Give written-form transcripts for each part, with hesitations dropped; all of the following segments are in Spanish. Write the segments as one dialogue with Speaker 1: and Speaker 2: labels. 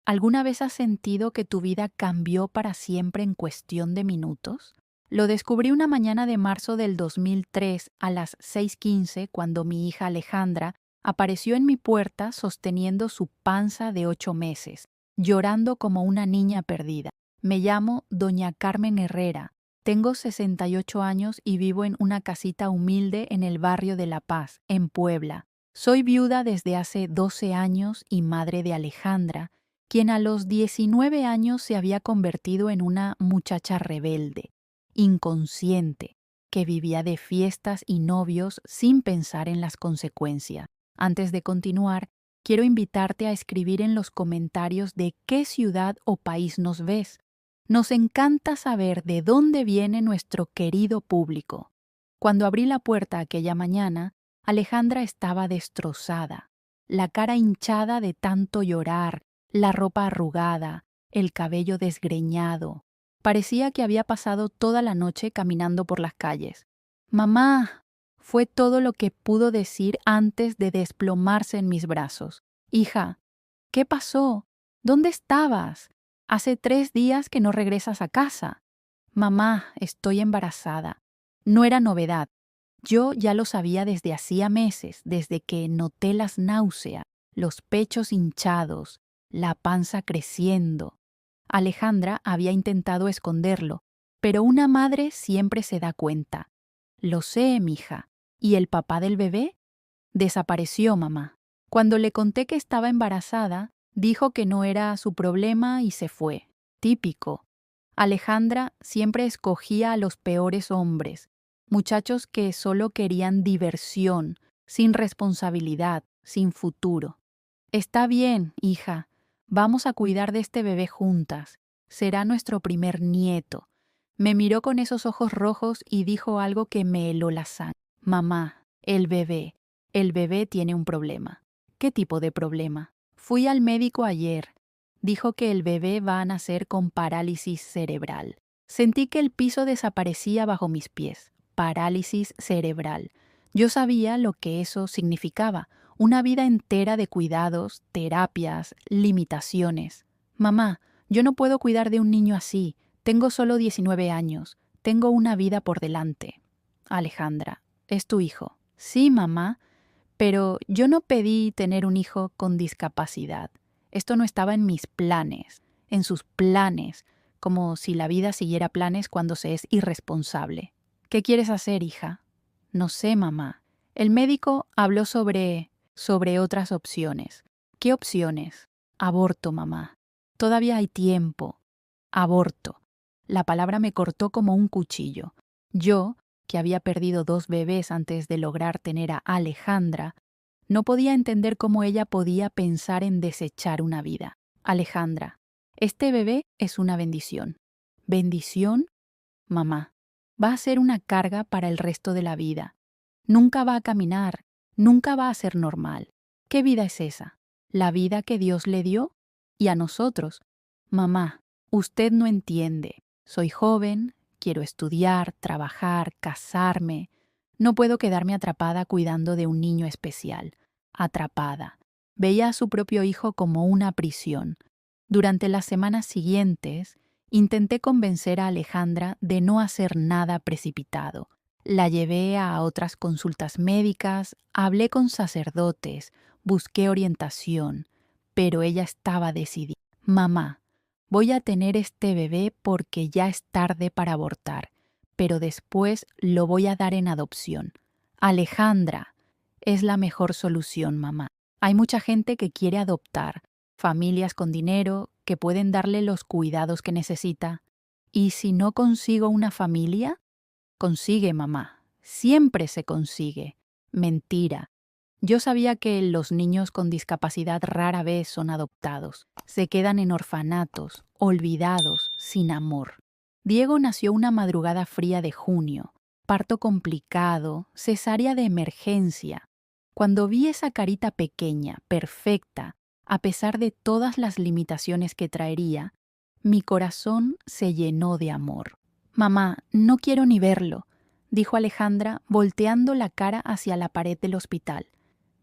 Speaker 1: ¿Alguna vez has sentido que tu vida cambió para siempre en cuestión de minutos? Lo descubrí una mañana de marzo del 2003 a las 6:15 cuando mi hija Alejandra apareció en mi puerta sosteniendo su panza de 8 meses, llorando como una niña perdida. Me llamo Doña Carmen Herrera. Tengo 68 años y vivo en una casita humilde en el barrio de La Paz, en Puebla. Soy viuda desde hace 12 años y madre de Alejandra, quien a los 19 años se había convertido en una muchacha rebelde, inconsciente, que vivía de fiestas y novios sin pensar en las consecuencias. Antes de continuar, quiero invitarte a escribir en los comentarios de qué ciudad o país nos ves. Nos encanta saber de dónde viene nuestro querido público. Cuando abrí la puerta aquella mañana, Alejandra estaba destrozada, la cara hinchada de tanto llorar, la ropa arrugada, el cabello desgreñado. Parecía que había pasado toda la noche caminando por las calles. «Mamá», fue todo lo que pudo decir antes de desplomarse en mis brazos. «Hija, ¿qué pasó? ¿Dónde estabas? Hace 3 días que no regresas a casa». «Mamá, estoy embarazada». No era novedad. Yo ya lo sabía desde hacía meses, desde que noté las náuseas, los pechos hinchados, la panza creciendo. Alejandra había intentado esconderlo, pero una madre siempre se da cuenta. «Lo sé, mija. ¿Y el papá del bebé?» «Desapareció, mamá». Cuando le conté que estaba embarazada, dijo que no era su problema y se fue. Típico. Alejandra siempre escogía a los peores hombres, muchachos que solo querían diversión, sin responsabilidad, sin futuro. «Está bien, hija. Vamos a cuidar de este bebé juntas. Será nuestro primer nieto». Me miró con esos ojos rojos y dijo algo que me heló la sangre. «Mamá, el bebé tiene un problema». «¿Qué tipo de problema?» «Fui al médico ayer. Dijo que el bebé va a nacer con parálisis cerebral». Sentí que el piso desaparecía bajo mis pies. Parálisis cerebral. Yo sabía lo que eso significaba. Una vida entera de cuidados, terapias, limitaciones. «Mamá, yo no puedo cuidar de un niño así. Tengo solo 19 años. Tengo una vida por delante». «Alejandra, es tu hijo». «Sí, mamá, pero yo no pedí tener un hijo con discapacidad. Esto no estaba en mis planes, en sus planes, como si la vida siguiera planes cuando se es irresponsable». «¿Qué quieres hacer, hija?» «No sé, mamá». El médico habló sobre otras opciones. «¿Qué opciones?» «Aborto, mamá. Todavía hay tiempo». «Aborto». La palabra me cortó como un cuchillo. Yo, que había perdido 2 bebés antes de lograr tener a Alejandra, no podía entender cómo ella podía pensar en desechar una vida. «Alejandra, este bebé es una bendición». «¿Bendición?» «Mamá, va a ser una carga para el resto de la vida. Nunca va a caminar, nunca va a ser normal. ¿Qué vida es esa? ¿La vida que Dios le dio? Y a nosotros. Mamá, usted no entiende. Soy joven, quiero estudiar, trabajar, casarme. No puedo quedarme atrapada cuidando de un niño especial». Atrapada. Veía a su propio hijo como una prisión. Durante las semanas siguientes, intenté convencer a Alejandra de no hacer nada precipitado. La llevé a otras consultas médicas, hablé con sacerdotes, busqué orientación, pero ella estaba decidida. «Mamá, voy a tener este bebé porque ya es tarde para abortar, pero después lo voy a dar en adopción». «Alejandra, es la mejor solución, mamá. Hay mucha gente que quiere adoptar, familias con dinero que pueden darle los cuidados que necesita. ¿Y si no consigo una familia?» «Consigue, mamá. Siempre se consigue». Mentira. Yo sabía que los niños con discapacidad rara vez son adoptados. Se quedan en orfanatos, olvidados, sin amor. Diego nació una madrugada fría de junio. Parto complicado, cesárea de emergencia. Cuando vi esa carita pequeña, perfecta, a pesar de todas las limitaciones que traería, mi corazón se llenó de amor. «Mamá, no quiero ni verlo», dijo Alejandra, volteando la cara hacia la pared del hospital.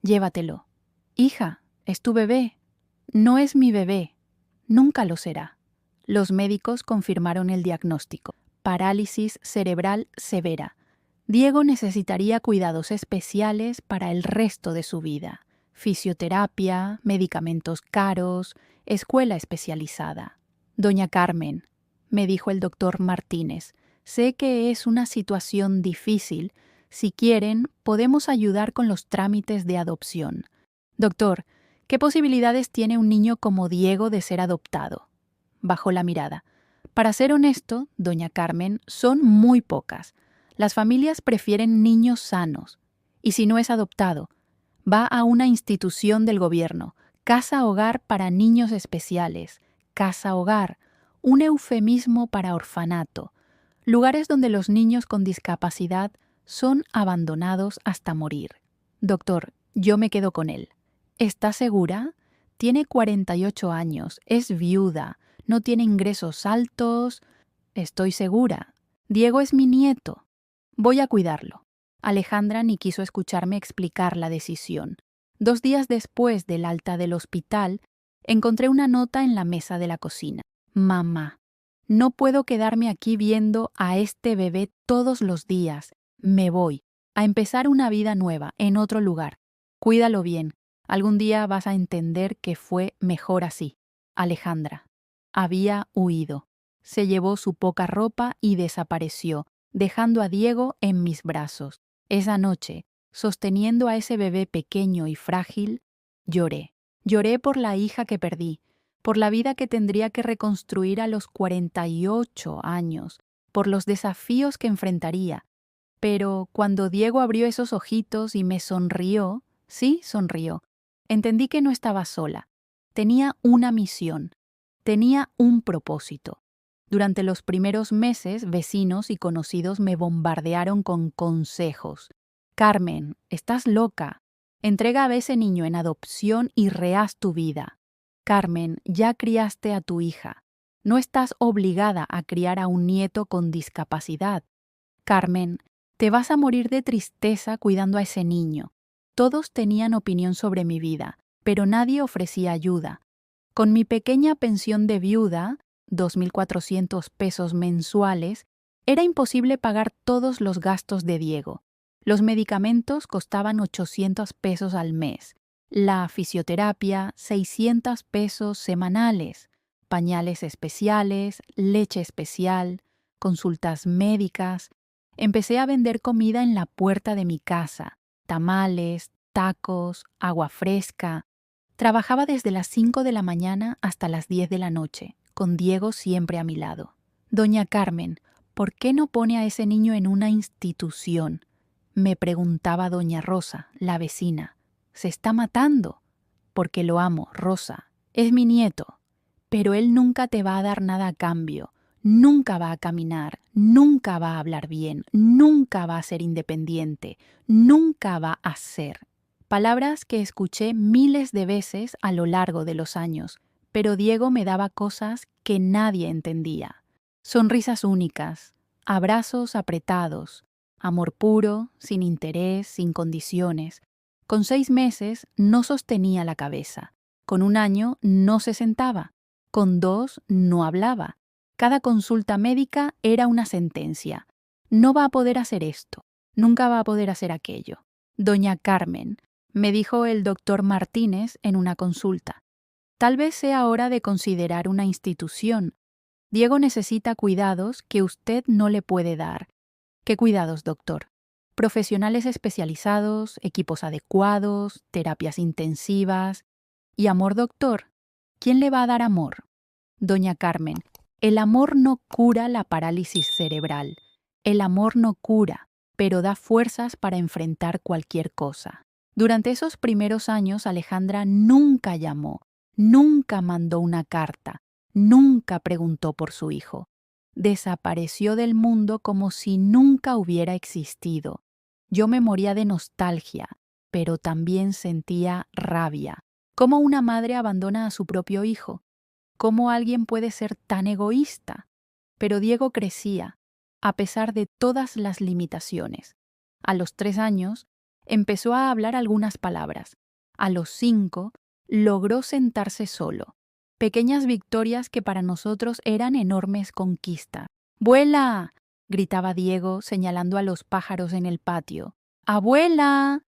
Speaker 1: «Llévatelo». «Hija, es tu bebé». «No es mi bebé». Nunca lo será. Los médicos confirmaron el diagnóstico: parálisis cerebral severa. Diego necesitaría cuidados especiales para el resto de su vida: fisioterapia, medicamentos caros, escuela especializada. Doña Carmen, me dijo el doctor Martínez, sé que es una situación difícil. Si quieren, podemos ayudar con los trámites de adopción. Doctor, ¿qué posibilidades tiene un niño como Diego de ser adoptado? Bajó la mirada. Para ser honesto, doña Carmen, son muy pocas. Las familias prefieren niños sanos. Y si no es adoptado, va a una institución del gobierno, casa hogar para niños especiales, casa hogar, un eufemismo para orfanato, lugares donde los niños con discapacidad son abandonados hasta morir. Doctor, yo me quedo con él. ¿Está segura? Tiene 48 años, es viuda, no tiene ingresos altos. Estoy segura. Diego es mi nieto. Voy a cuidarlo. Alejandra ni quiso escucharme explicar la decisión. 2 días después del alta del hospital, encontré una nota en la mesa de la cocina. Mamá, no puedo quedarme aquí viendo a este bebé todos los días. Me voy a empezar una vida nueva en otro lugar. Cuídalo bien. Algún día vas a entender que fue mejor así. Alejandra. Había huido. Se llevó su poca ropa y desapareció, dejando a Diego en mis brazos. Esa noche, sosteniendo a ese bebé pequeño y frágil, lloré. Lloré por la hija que perdí, por la vida que tendría que reconstruir a los 48 años, por los desafíos que enfrentaría. Pero cuando Diego abrió esos ojitos y me sonrió, sí, sonrió, entendí que no estaba sola. Tenía una misión, tenía un propósito. Durante los primeros meses, vecinos y conocidos me bombardearon con consejos. Carmen, estás loca. Entrega a ese niño en adopción y rehaz tu vida. Carmen, ya criaste a tu hija. No estás obligada a criar a un nieto con discapacidad. Carmen, te vas a morir de tristeza cuidando a ese niño. Todos tenían opinión sobre mi vida, pero nadie ofrecía ayuda. Con mi pequeña pensión de viuda, 2.400 pesos mensuales, era imposible pagar todos los gastos de Diego. Los medicamentos costaban 800 pesos al mes, la fisioterapia 600 pesos semanales, pañales especiales, leche especial, consultas médicas. Empecé a vender comida en la puerta de mi casa, tamales, tacos, agua fresca. Trabajaba desde las 5 de la mañana hasta las 10 de la noche, con Diego siempre a mi lado. Doña Carmen, ¿por qué no pone a ese niño en una institución? Me preguntaba doña Rosa, la vecina. Se está matando. Porque lo amo, Rosa. Es mi nieto. Pero él nunca te va a dar nada a cambio. Nunca va a caminar, nunca va a hablar bien, nunca va a ser independiente, nunca va a ser. Palabras que escuché miles de veces a lo largo de los años, pero Diego me daba cosas que nadie entendía. Sonrisas únicas, abrazos apretados, amor puro, sin interés, sin condiciones. Con 6 meses no sostenía la cabeza, con 1 año no se sentaba, con 2 no hablaba. Cada consulta médica era una sentencia. No va a poder hacer esto, nunca va a poder hacer aquello. Doña Carmen, me dijo el doctor Martínez en una consulta, tal vez sea hora de considerar una institución. Diego necesita cuidados que usted no le puede dar. ¿Qué cuidados, doctor? Profesionales especializados, equipos adecuados, terapias intensivas. ¿Y amor, doctor? ¿Quién le va a dar amor? Doña Carmen, el amor no cura la parálisis cerebral. El amor no cura, pero da fuerzas para enfrentar cualquier cosa. Durante esos primeros años, Alejandra nunca llamó, nunca mandó una carta, nunca preguntó por su hijo. Desapareció del mundo como si nunca hubiera existido. Yo me moría de nostalgia, pero también sentía rabia. ¿Cómo una madre abandona a su propio hijo? ¿Cómo alguien puede ser tan egoísta? Pero Diego crecía, a pesar de todas las limitaciones. A los 3 años, empezó a hablar algunas palabras. A los 5, logró sentarse solo. pequeñas victorias que para nosotros eran enormes conquistas. ¡Vuela!, gritaba Diego señalando a los pájaros en el patio. ¡Abuela!,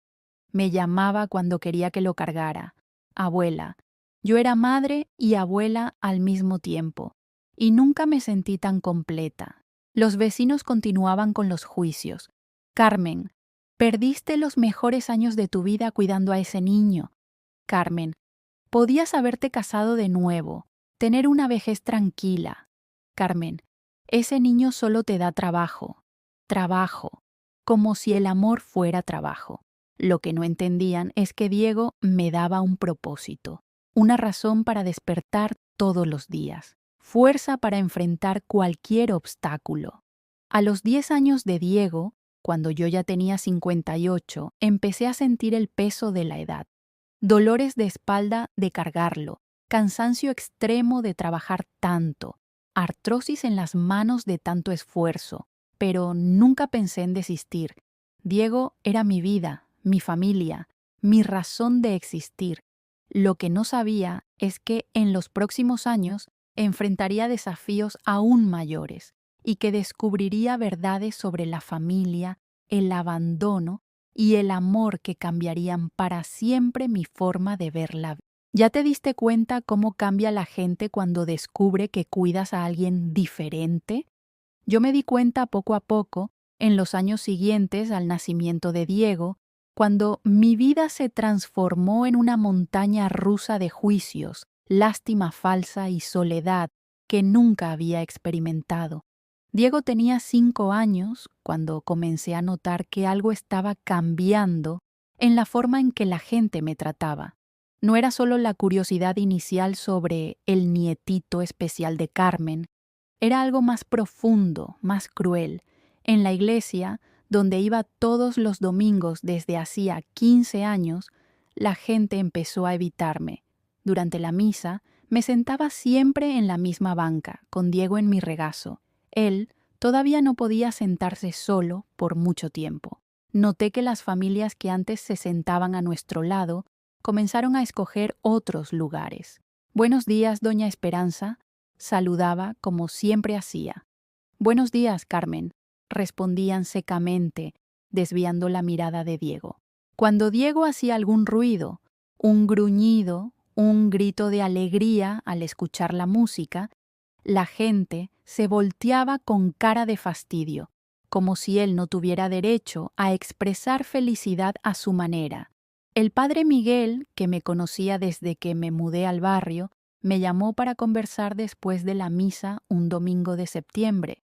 Speaker 1: me llamaba cuando quería que lo cargara. Abuela. Yo era madre y abuela al mismo tiempo, y nunca me sentí tan completa. Los vecinos continuaban con los juicios. Carmen, perdiste los mejores años de tu vida cuidando a ese niño. Carmen, podías haberte casado de nuevo, tener una vejez tranquila. Carmen, ese niño solo te da trabajo. Trabajo, como si el amor fuera trabajo. Lo que no entendían es que Diego me daba un propósito, una razón para despertar todos los días, fuerza para enfrentar cualquier obstáculo. A los 10 años de Diego, cuando yo ya tenía 58, empecé a sentir el peso de la edad. Dolores de espalda de cargarlo, cansancio extremo de trabajar tanto, artrosis en las manos de tanto esfuerzo, pero nunca pensé en desistir. Diego era mi vida, mi familia, mi razón de existir. Lo que no sabía es que en los próximos años enfrentaría desafíos aún mayores y que descubriría verdades sobre la familia, el abandono y el amor que cambiarían para siempre mi forma de ver la vida. ¿Ya te diste cuenta cómo cambia la gente cuando descubre que cuidas a alguien diferente? Yo me di cuenta poco a poco, en los años siguientes al nacimiento de Diego, cuando mi vida se transformó en una montaña rusa de juicios, lástima falsa y soledad que nunca había experimentado. Diego tenía 5 años cuando comencé a notar que algo estaba cambiando en la forma en que la gente me trataba. No era solo la curiosidad inicial sobre el nietito especial de Carmen, era algo más profundo, más cruel. En la iglesia, donde iba todos los domingos desde hacía 15 años, la gente empezó a evitarme. Durante la misa, me sentaba siempre en la misma banca, con Diego en mi regazo. Él todavía no podía sentarse solo por mucho tiempo. Noté que las familias que antes se sentaban a nuestro lado comenzaron a escoger otros lugares. «Buenos días, doña Esperanza», saludaba como siempre hacía. «Buenos días, Carmen», respondían secamente, desviando la mirada de Diego. Cuando Diego hacía algún ruido, un gruñido, un grito de alegría al escuchar la música, la gente se volteaba con cara de fastidio, como si él no tuviera derecho a expresar felicidad a su manera. El padre Miguel, que me conocía desde que me mudé al barrio, me llamó para conversar después de la misa un domingo de septiembre.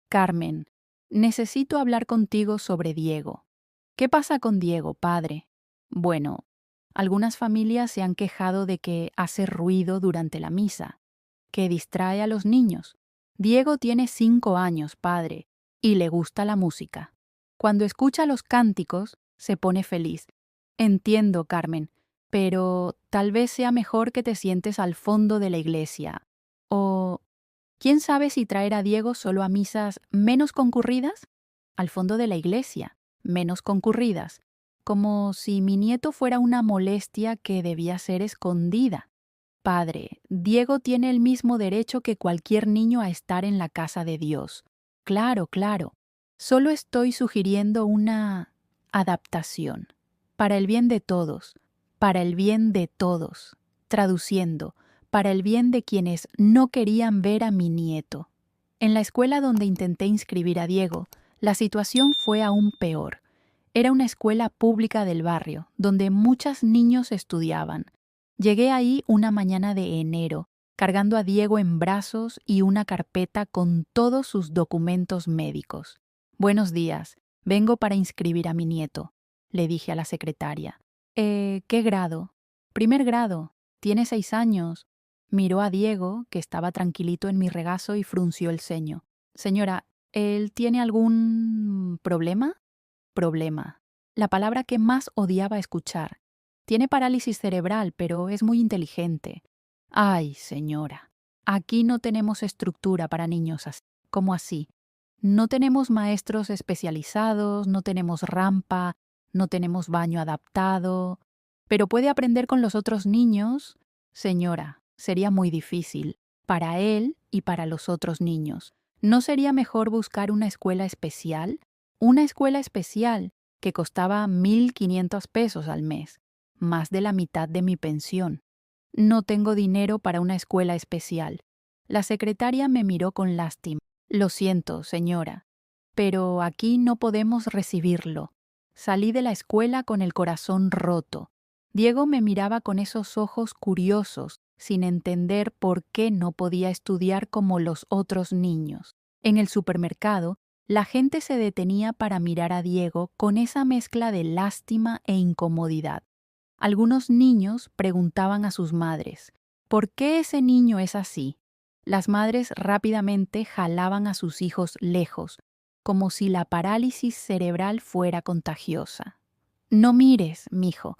Speaker 1: «Carmen, necesito hablar contigo sobre Diego». «¿Qué pasa con Diego, padre?» «Bueno, algunas familias se han quejado de que hace ruido durante la misa, que distrae a los niños. Diego tiene 5 años, padre, y le gusta la música. Cuando escucha los cánticos, se pone feliz. Entiendo, Carmen, pero tal vez sea mejor que te sientes al fondo de la iglesia. O, ¿quién sabe si traer a Diego solo a misas menos concurridas? Al fondo de la iglesia, menos concurridas, como si mi nieto fuera una molestia que debía ser escondida. Padre, Diego tiene el mismo derecho que cualquier niño a estar en la casa de Dios. Claro, claro. Solo estoy sugiriendo una adaptación. Para el bien de todos, para el bien de todos. Traduciendo, para el bien de quienes no querían ver a mi nieto. En la escuela donde intenté inscribir a Diego, la situación fue aún peor. Era una escuela pública del barrio, donde muchos niños estudiaban. Llegué ahí una mañana de enero, cargando a Diego en brazos y una carpeta con todos sus documentos médicos. «Buenos días, vengo para inscribir a mi nieto», le dije a la secretaria. ¿Qué grado?» «Primer grado. Tiene 6 años». Miró a Diego, que estaba tranquilito en mi regazo, y frunció el ceño. «Señora, ¿él tiene algún problema?» «Problema». La palabra que más odiaba escuchar. Tiene parálisis cerebral, pero es muy inteligente. Ay, señora, aquí no tenemos estructura para niños así. ¿Cómo así? No tenemos maestros especializados, no tenemos rampa, no tenemos baño adaptado. ¿Pero puede aprender con los otros niños? Señora, sería muy difícil, para él y para los otros niños. ¿No sería mejor buscar una escuela especial? Una escuela especial que costaba 1.500 pesos al mes, más de la mitad de mi pensión. No tengo dinero para una escuela especial. La secretaria me miró con lástima. Lo siento, señora, pero aquí no podemos recibirlo. Salí de la escuela con el corazón roto. Diego me miraba con esos ojos curiosos, sin entender por qué no podía estudiar como los otros niños. En el supermercado, la gente se detenía para mirar a Diego con esa mezcla de lástima e incomodidad. Algunos niños preguntaban a sus madres, ¿por qué ese niño es así? Las madres rápidamente jalaban a sus hijos lejos, como si la parálisis cerebral fuera contagiosa. No mires, mijo,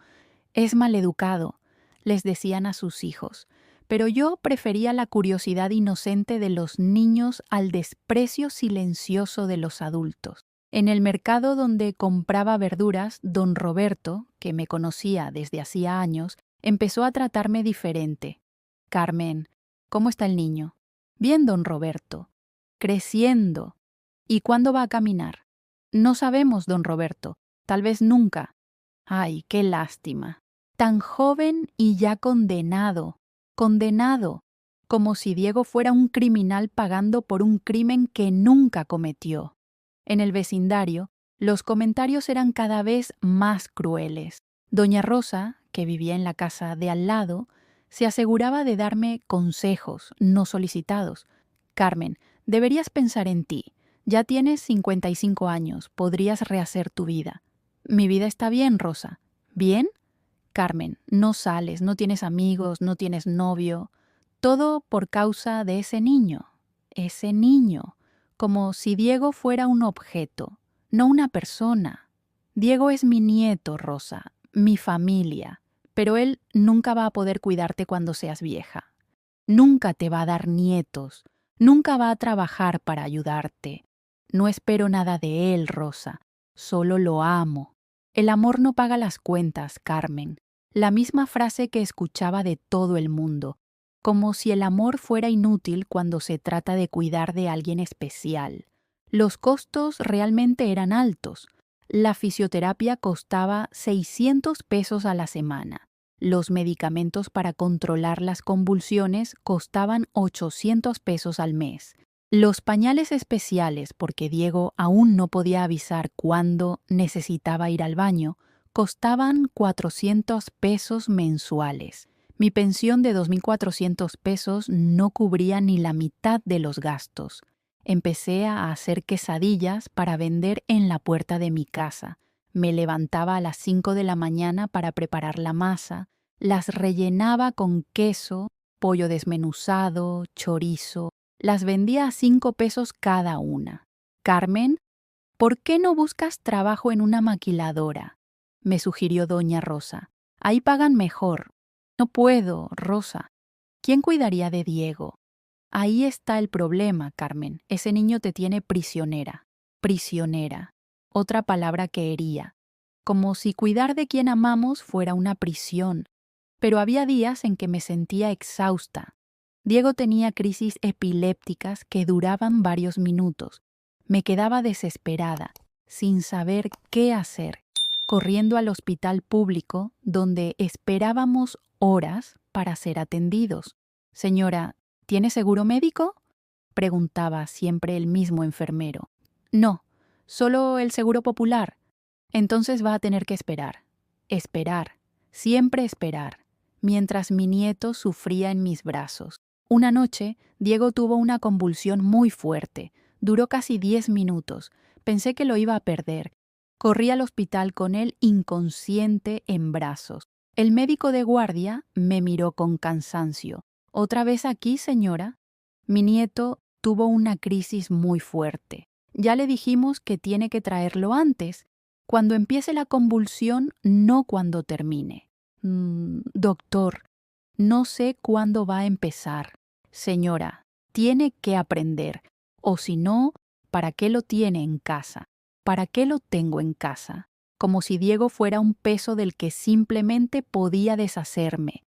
Speaker 1: es maleducado, les decían a sus hijos, pero yo prefería la curiosidad inocente de los niños al desprecio silencioso de los adultos. En el mercado donde compraba verduras, don Roberto, que me conocía desde hacía años, empezó a tratarme diferente. Carmen, ¿cómo está el niño? Bien, don Roberto. Creciendo. ¿Y cuándo va a caminar? No sabemos, don Roberto. Tal vez nunca. Ay, qué lástima. Tan joven y ya condenado. Condenado. Como si Diego fuera un criminal pagando por un crimen que nunca cometió. En el vecindario, los comentarios eran cada vez más crueles. Doña Rosa, que vivía en la casa de al lado, se aseguraba de darme consejos no solicitados. Carmen, deberías pensar en ti. Ya tienes 55 años, podrías rehacer tu vida. Mi vida está bien, Rosa. ¿Bien? Carmen, no sales, no tienes amigos, no tienes novio. Todo por causa de ese niño. Ese niño. Como si Diego fuera un objeto, no una persona. Diego es mi nieto, Rosa, mi familia, pero él nunca va a poder cuidarte cuando seas vieja. Nunca te va a dar nietos, nunca va a trabajar para ayudarte. No espero nada de él, Rosa, solo lo amo. El amor no paga las cuentas, Carmen. La misma frase que escuchaba de todo el mundo, como si el amor fuera inútil cuando se trata de cuidar de alguien especial. Los costos realmente eran altos. La fisioterapia costaba 600 pesos a la semana. Los medicamentos para controlar las convulsiones costaban 800 pesos al mes. Los pañales especiales, porque Diego aún no podía avisar cuándo necesitaba ir al baño, costaban 400 pesos mensuales. Mi pensión de 2.400 pesos no cubría ni la mitad de los gastos. Empecé a hacer quesadillas para vender en la puerta de mi casa. Me levantaba a las 5 de la mañana para preparar la masa, las rellenaba con queso, pollo desmenuzado, chorizo. Las vendía a 5 pesos cada una. Carmen, ¿por qué no buscas trabajo en una maquiladora? Me sugirió doña Rosa. Ahí pagan mejor. No puedo, Rosa. ¿Quién cuidaría de Diego? Ahí está el problema, Carmen. Ese niño te tiene prisionera. Prisionera. Otra palabra que hería. Como si cuidar de quien amamos fuera una prisión. Pero había días en que me sentía exhausta. Diego tenía crisis epilépticas que duraban varios minutos. Me quedaba desesperada, sin saber qué hacer, corriendo al hospital público donde esperábamos horas para ser atendidos. Señora, ¿tiene seguro médico? Preguntaba siempre el mismo enfermero. No, solo el seguro popular. Entonces va a tener que esperar. Esperar, siempre esperar, mientras mi nieto sufría en mis brazos. Una noche, Diego tuvo una convulsión muy fuerte. Duró casi 10 minutos. Pensé que lo iba a perder. Corrí al hospital con él inconsciente en brazos. El médico de guardia me miró con cansancio. ¿Otra vez aquí, señora? Mi nieto tuvo una crisis muy fuerte. Ya le dijimos que tiene que traerlo antes, cuando empiece la convulsión, no cuando termine. Doctor, no sé cuándo va a empezar. Señora, tiene que aprender, o si no, ¿para qué lo tiene en casa? ¿Para qué lo tengo en casa? Como si Diego fuera un peso del que simplemente podía deshacerme.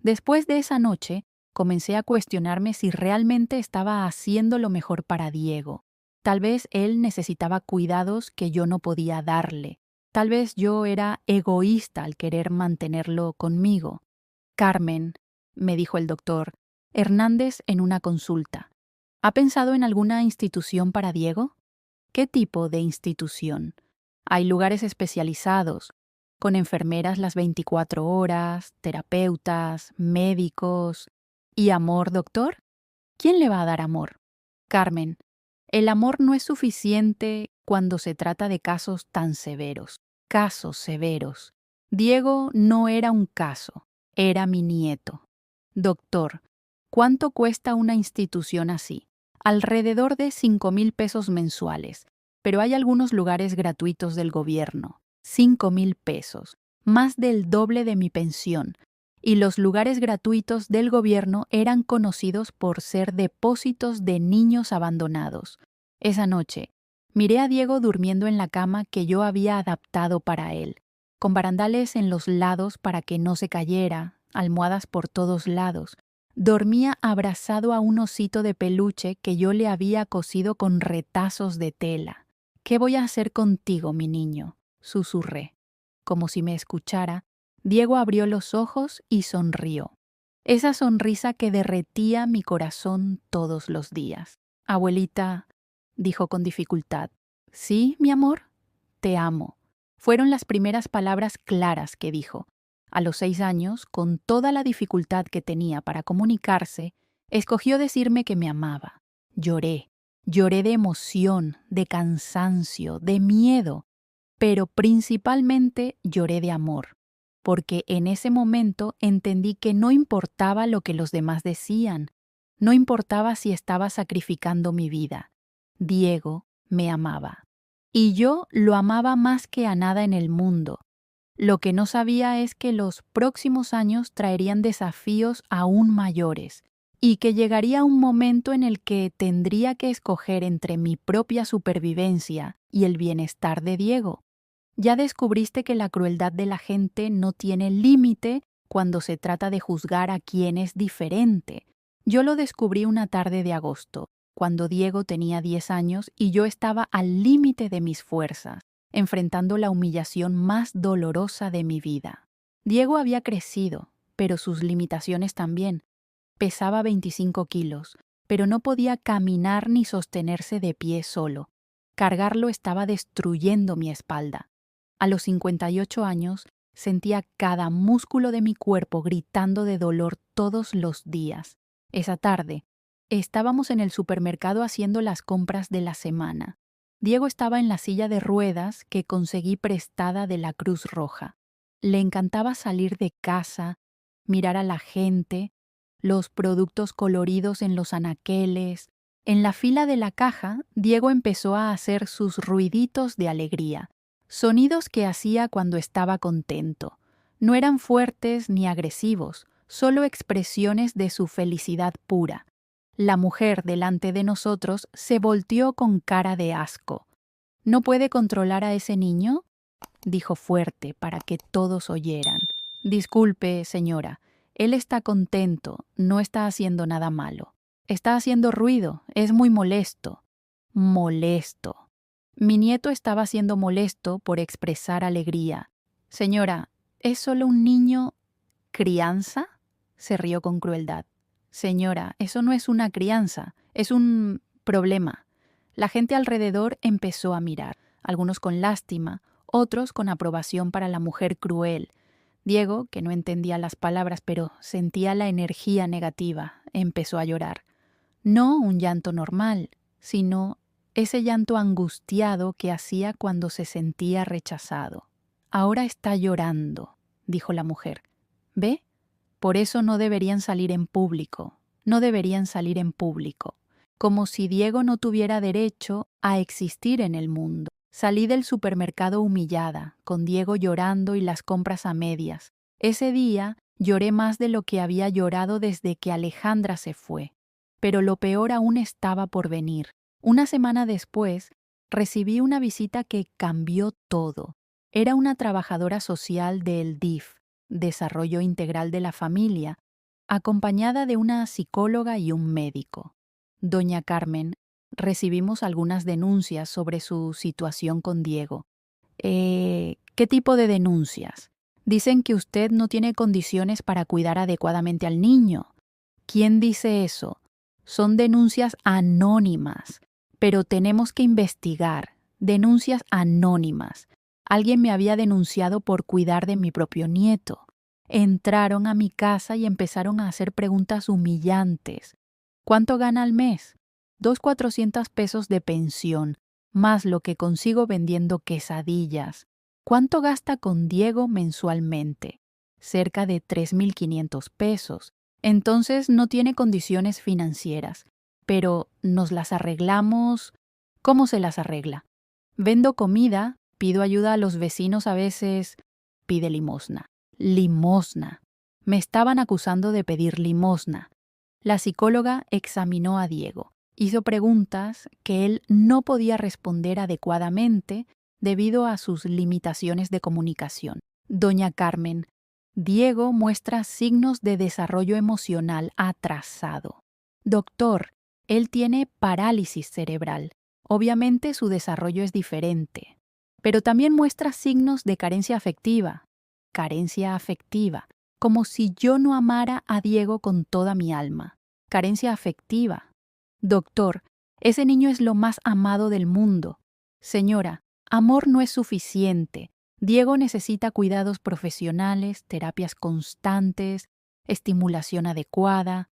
Speaker 1: Después de esa noche, Comencé a cuestionarme si realmente estaba haciendo lo mejor para Diego. Tal vez él necesitaba cuidados que yo no podía darle. Tal vez yo era egoísta al querer mantenerlo conmigo. Carmen, me dijo el doctor Hernández en una consulta, ¿ha pensado en alguna institución para Diego? ¿Qué tipo de institución? Hay lugares especializados, con enfermeras las 24 horas, terapeutas, médicos. ¿Y amor, doctor? ¿Quién le va a dar amor? Carmen, el amor no es suficiente cuando se trata de casos tan severos. Casos severos. Diego no era un caso, era mi nieto. Doctor, ¿cuánto cuesta una institución así? Alrededor de 5,000 pesos mensuales, pero hay algunos lugares gratuitos del gobierno. 5,000 pesos, más del doble de mi pensión. Y los lugares gratuitos del gobierno eran conocidos por ser depósitos de niños abandonados. Esa noche, miré a Diego durmiendo en la cama que yo había adaptado para él, con barandales en los lados para que no se cayera, almohadas por todos lados. Dormía abrazado a un osito de peluche que yo le había cosido con retazos de tela. ¿Qué voy a hacer contigo, mi niño?, susurré. Como si me escuchara, Diego abrió los ojos y sonrió. Esa sonrisa que derretía mi corazón todos los días. Abuelita, dijo con dificultad. ¿Sí, mi amor? Te amo. Fueron las primeras palabras claras que dijo. A los 6 años, con toda la dificultad que tenía para comunicarse, escogió decirme que me amaba. Lloré. Lloré de emoción, de cansancio, de miedo, pero principalmente lloré de amor, porque en ese momento entendí que no importaba lo que los demás decían, no importaba si estaba sacrificando mi vida. Diego me amaba. Y yo lo amaba más que a nada en el mundo. Lo que no sabía es que los próximos años traerían desafíos aún mayores y que llegaría un momento en el que tendría que escoger entre mi propia supervivencia y el bienestar de Diego. Ya descubriste que la crueldad de la gente no tiene límite cuando se trata de juzgar a quien es diferente. Yo lo descubrí una tarde de agosto, cuando Diego tenía 10 años y yo estaba al límite de mis fuerzas, enfrentando la humillación más dolorosa de mi vida. Diego había crecido, pero sus limitaciones también. Pesaba 25 kilos, pero no podía caminar ni sostenerse de pie solo. Cargarlo estaba destruyendo mi espalda. A los 58 años, sentía cada músculo de mi cuerpo gritando de dolor todos los días. Esa tarde, estábamos en el supermercado haciendo las compras de la semana. Diego estaba en la silla de ruedas que conseguí prestada de la Cruz Roja. Le encantaba salir de casa, mirar a la gente, los productos coloridos en los anaqueles. En la fila de la caja, Diego empezó a hacer sus ruiditos de alegría, sonidos que hacía cuando estaba contento. No eran fuertes ni agresivos, solo expresiones de su felicidad pura. La mujer delante de nosotros se volteó con cara de asco. ¿No puede controlar a ese niño?, dijo fuerte para que todos oyeran. Disculpe, señora, él está contento, no está haciendo nada malo. Está haciendo ruido, es muy molesto. Molesto. Mi nieto estaba siendo molesto por expresar alegría. Señora, ¿es solo un niño? ¿Crianza?, se rió con crueldad. Señora, eso no es una crianza, es un problema. La gente alrededor empezó a mirar, algunos con lástima, otros con aprobación para la mujer cruel. Diego, que no entendía las palabras pero sentía la energía negativa, empezó a llorar. No un llanto normal, sino ese llanto angustiado que hacía cuando se sentía rechazado. Ahora está llorando, dijo la mujer. ¿Ve? Por eso no deberían salir en público, no deberían salir en público. Como si Diego no tuviera derecho a existir en el mundo. Salí del supermercado humillada, con Diego llorando y las compras a medias. Ese día lloré más de lo que había llorado desde que Alejandra se fue. Pero lo peor aún estaba por venir. Una semana después, recibí una visita que cambió todo. Era una trabajadora social del DIF, Desarrollo Integral de la Familia, acompañada de una psicóloga y un médico. Doña Carmen, recibimos algunas denuncias sobre su situación con Diego. ¿Qué tipo de denuncias? Dicen que usted no tiene condiciones para cuidar adecuadamente al niño. ¿Quién dice eso? Son denuncias anónimas, pero tenemos que investigar. Denuncias anónimas. Alguien me había denunciado por cuidar de mi propio nieto. Entraron a mi casa y empezaron a hacer preguntas humillantes. ¿Cuánto gana al mes? 2,400 pesos de pensión, más lo que consigo vendiendo quesadillas. ¿Cuánto gasta con Diego mensualmente? Cerca de 3,500 pesos. Entonces no tiene condiciones financieras, pero nos las arreglamos. ¿Cómo se las arregla? Vendo comida, pido ayuda a los vecinos a veces, pide limosna. Limosna. Me estaban acusando de pedir limosna. La psicóloga examinó a Diego. Hizo preguntas que él no podía responder adecuadamente debido a sus limitaciones de comunicación. Doña Carmen, Diego muestra signos de desarrollo emocional atrasado. Doctor, él tiene parálisis cerebral. Obviamente su desarrollo es diferente, pero también muestra signos de carencia afectiva. Carencia afectiva, como si yo no amara a Diego con toda mi alma. Carencia afectiva. Doctor, ese niño es lo más amado del mundo. Señora, amor no es suficiente. Diego necesita cuidados profesionales, terapias constantes, estimulación adecuada.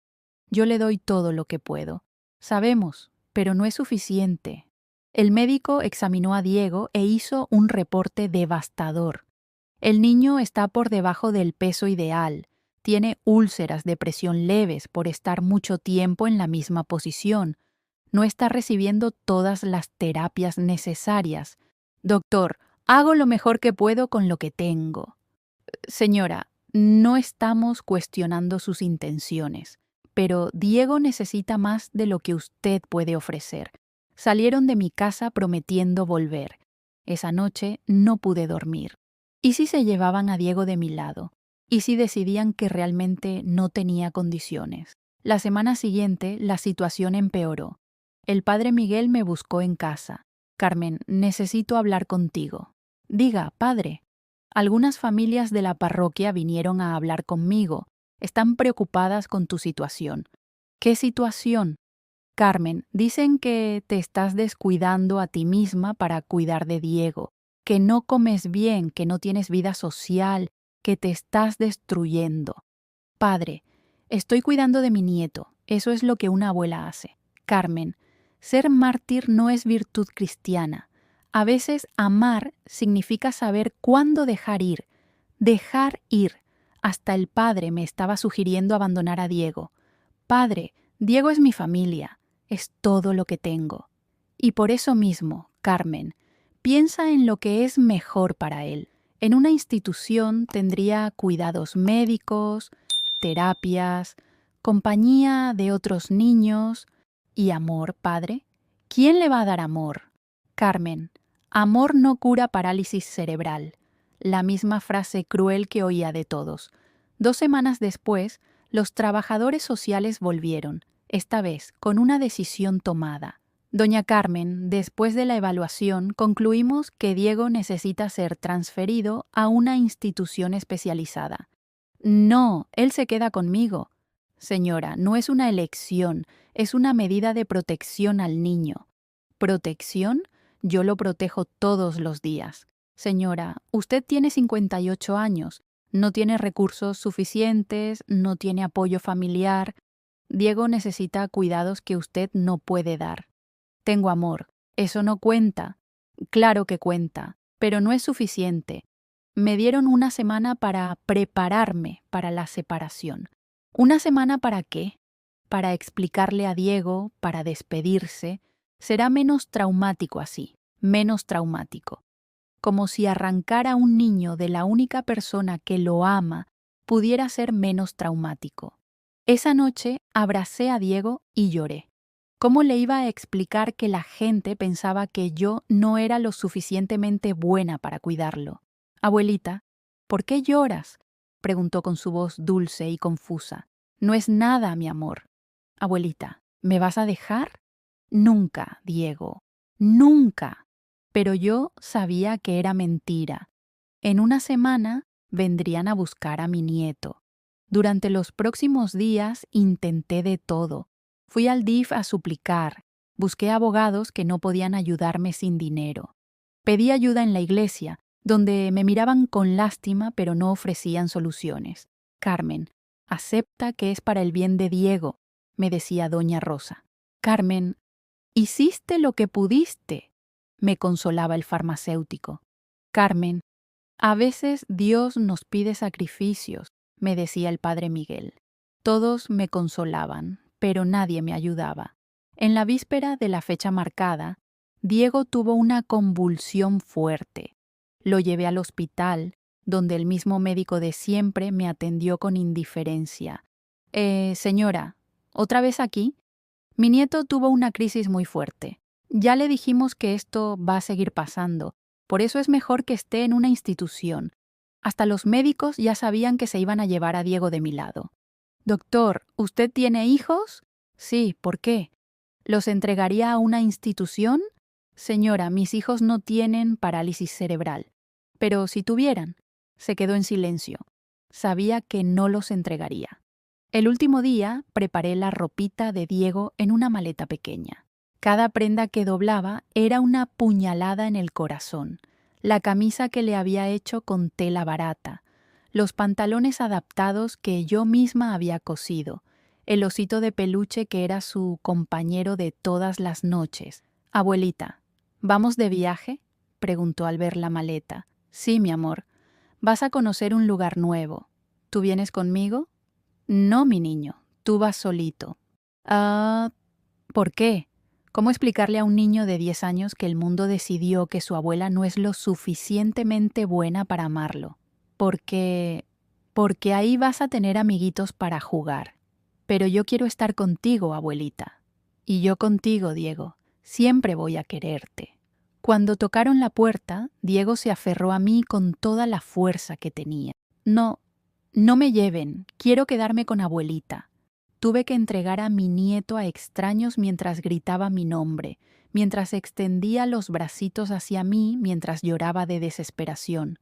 Speaker 1: Yo le doy todo lo que puedo. Sabemos, pero no es suficiente. El médico examinó a Diego e hizo un reporte devastador. El niño está por debajo del peso ideal. Tiene úlceras de presión leves por estar mucho tiempo en la misma posición. No está recibiendo todas las terapias necesarias. Doctor, hago lo mejor que puedo con lo que tengo. Señora, no estamos cuestionando sus intenciones, pero Diego necesita más de lo que usted puede ofrecer. Salieron de mi casa prometiendo volver. Esa noche no pude dormir. ¿Y si se llevaban a Diego de mi lado? ¿Y si decidían que realmente no tenía condiciones? La semana siguiente, la situación empeoró. El padre Miguel me buscó en casa. Carmen, necesito hablar contigo. Diga, padre. Algunas familias de la parroquia vinieron a hablar conmigo. Están preocupadas con tu situación. ¿Qué situación? Carmen, dicen que te estás descuidando a ti misma para cuidar de Diego, que no comes bien, que no tienes vida social, que te estás destruyendo. Padre, estoy cuidando de mi nieto. Eso es lo que una abuela hace. Carmen, ser mártir no es virtud cristiana. A veces amar significa saber cuándo dejar ir. Dejar ir. Hasta el padre me estaba sugiriendo abandonar a Diego. Padre, Diego es mi familia. Es todo lo que tengo. Y por eso mismo, Carmen, piensa en lo que es mejor para él. En una institución tendría cuidados médicos, terapias, compañía de otros niños y amor, padre. ¿Quién le va a dar amor? Carmen, amor no cura parálisis cerebral. La misma frase cruel que oía de todos. 2 semanas después, los trabajadores sociales volvieron, esta vez con una decisión tomada. Doña Carmen, después de la evaluación, concluimos que Diego necesita ser transferido a una institución especializada. No, él se queda conmigo. Señora, no es una elección, es una medida de protección al niño. ¿Protección? Yo lo protejo todos los días. Señora, usted tiene 58 años, no tiene recursos suficientes, no tiene apoyo familiar. Diego necesita cuidados que usted no puede dar. Tengo amor. Eso no cuenta. Claro que cuenta, pero no es suficiente. Me dieron una semana para prepararme para la separación. ¿Una semana para qué? Para explicarle a Diego, para despedirse. Será menos traumático así, menos traumático. Como si arrancar a un niño de la única persona que lo ama pudiera ser menos traumático. Esa noche abracé a Diego y lloré. ¿Cómo le iba a explicar que la gente pensaba que yo no era lo suficientemente buena para cuidarlo? Abuelita, ¿por qué lloras?, preguntó con su voz dulce y confusa. No es nada, mi amor. Abuelita, ¿me vas a dejar? Nunca, Diego, nunca. Pero yo sabía que era mentira. En una semana vendrían a buscar a mi nieto. Durante los próximos días intenté de todo. Fui al DIF a suplicar. Busqué abogados que no podían ayudarme sin dinero. Pedí ayuda en la iglesia, donde me miraban con lástima pero no ofrecían soluciones. Carmen, acepta que es para el bien de Diego, me decía doña Rosa. Carmen, hiciste lo que pudiste, me consolaba el farmacéutico. Carmen, a veces Dios nos pide sacrificios, me decía el padre Miguel. Todos me consolaban, pero nadie me ayudaba. En la víspera de la fecha marcada, Diego tuvo una convulsión fuerte. Lo llevé al hospital, donde el mismo médico de siempre me atendió con indiferencia. Señora, ¿otra vez aquí? Mi nieto tuvo una crisis muy fuerte. Ya le dijimos que esto va a seguir pasando. Por eso es mejor que esté en una institución. Hasta los médicos ya sabían que se iban a llevar a Diego de mi lado. Doctor, ¿usted tiene hijos? Sí, ¿por qué? ¿Los entregaría a una institución? Señora, mis hijos no tienen parálisis cerebral. Pero si tuvieran. Se quedó en silencio. Sabía que no los entregaría. El último día preparé la ropita de Diego en una maleta pequeña. Cada prenda que doblaba era una puñalada en el corazón. La camisa que le había hecho con tela barata, los pantalones adaptados que yo misma había cosido, el osito de peluche que era su compañero de todas las noches. Abuelita, ¿vamos de viaje? Preguntó al ver la maleta. Sí, mi amor. Vas a conocer un lugar nuevo. ¿Tú vienes conmigo? No, mi niño, tú vas solito. Ah, ¿por qué? ¿Cómo explicarle a un niño de 10 años que el mundo decidió que su abuela no es lo suficientemente buena para amarlo? Porque ahí vas a tener amiguitos para jugar. Pero yo quiero estar contigo, abuelita. Y yo contigo, Diego. Siempre voy a quererte. Cuando tocaron la puerta, Diego se aferró a mí con toda la fuerza que tenía. No me lleven, quiero quedarme con abuelita. Tuve que entregar a mi nieto a extraños mientras gritaba mi nombre, mientras extendía los bracitos hacia mí mientras lloraba de desesperación.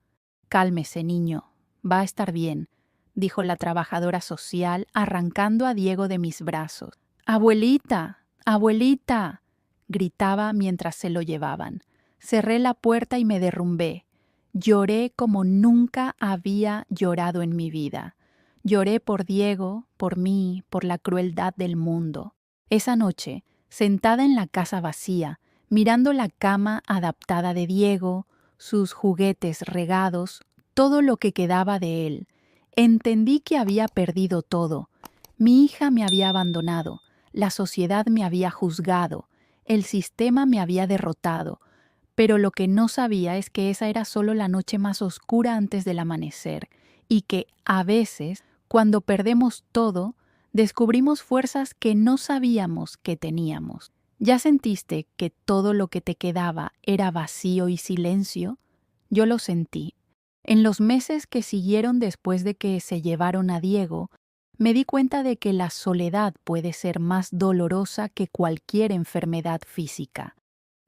Speaker 1: Cálmese, niño, va a estar bien, dijo la trabajadora social arrancando a Diego de mis brazos. ¡Abuelita! ¡Abuelita! Gritaba mientras se lo llevaban. Cerré la puerta y me derrumbé. Lloré como nunca había llorado en mi vida. Lloré por Diego, por mí, por la crueldad del mundo. Esa noche, sentada en la casa vacía, mirando la cama adaptada de Diego, sus juguetes regados, todo lo que quedaba de él, entendí que había perdido todo. Mi hija me había abandonado, la sociedad me había juzgado, el sistema me había derrotado. Pero lo que no sabía es que esa era solo la noche más oscura antes del amanecer, y que, a veces, cuando perdemos todo, descubrimos fuerzas que no sabíamos que teníamos. ¿Ya sentiste que todo lo que te quedaba era vacío y silencio? Yo lo sentí. En los meses que siguieron después de que se llevaron a Diego, me di cuenta de que la soledad puede ser más dolorosa que cualquier enfermedad física.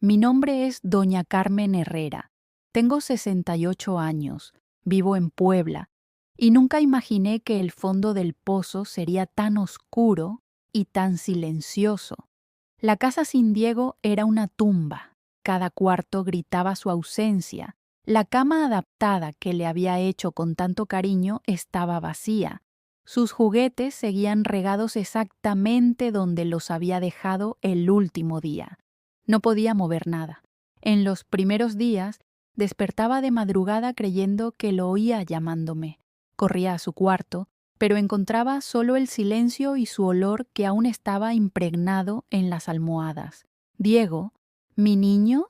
Speaker 1: Mi nombre es Doña Carmen Herrera. Tengo 68 años, vivo en Puebla, y nunca imaginé que el fondo del pozo sería tan oscuro y tan silencioso. La casa sin Diego era una tumba. Cada cuarto gritaba su ausencia. La cama adaptada que le había hecho con tanto cariño estaba vacía. Sus juguetes seguían regados exactamente donde los había dejado el último día. No podía mover nada. En los primeros días, despertaba de madrugada creyendo que lo oía llamándome. Corría a su cuarto, pero encontraba solo el silencio y su olor que aún estaba impregnado en las almohadas. Diego, mi niño,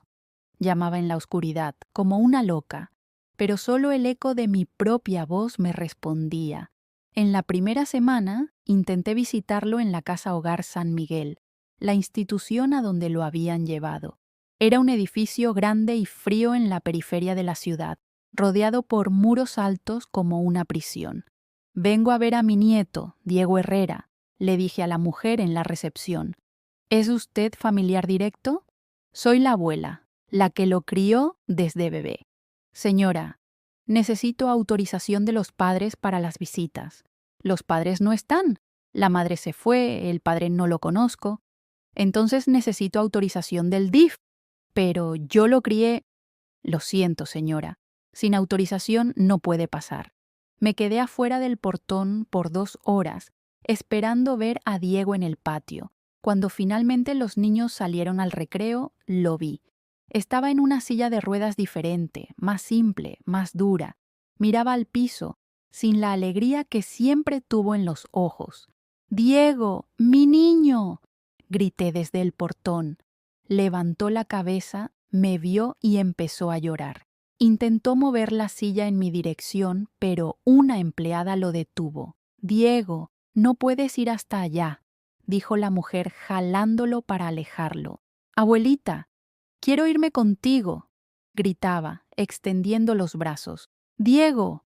Speaker 1: llamaba en la oscuridad, como una loca, pero solo el eco de mi propia voz me respondía. En la primera semana intenté visitarlo en la Casa Hogar San Miguel, la institución a donde lo habían llevado. Era un edificio grande y frío en la periferia de la ciudad, rodeado por muros altos como una prisión. Vengo a ver a mi nieto, Diego Herrera, le dije a la mujer en la recepción. ¿Es usted familiar directo? Soy la abuela, la que lo crió desde bebé. Señora, necesito autorización de los padres para las visitas. Los padres no están. La madre se fue, el padre no lo conozco. Entonces necesito autorización del DIF. Pero yo lo crié. Lo siento, señora. Sin autorización no puede pasar. Me quedé afuera del portón por 2 horas, esperando ver a Diego en el patio. Cuando finalmente los niños salieron al recreo, lo vi. Estaba en una silla de ruedas diferente, más simple, más dura. Miraba al piso, sin la alegría que siempre tuvo en los ojos. ¡Diego, mi niño!, grité desde el portón. Levantó la cabeza, me vio y empezó a llorar. Intentó mover la silla en mi dirección, pero una empleada lo detuvo. «Diego, no puedes ir hasta allá», dijo la mujer jalándolo para alejarlo. «Abuelita, quiero irme contigo», gritaba, extendiendo los brazos. «Diego,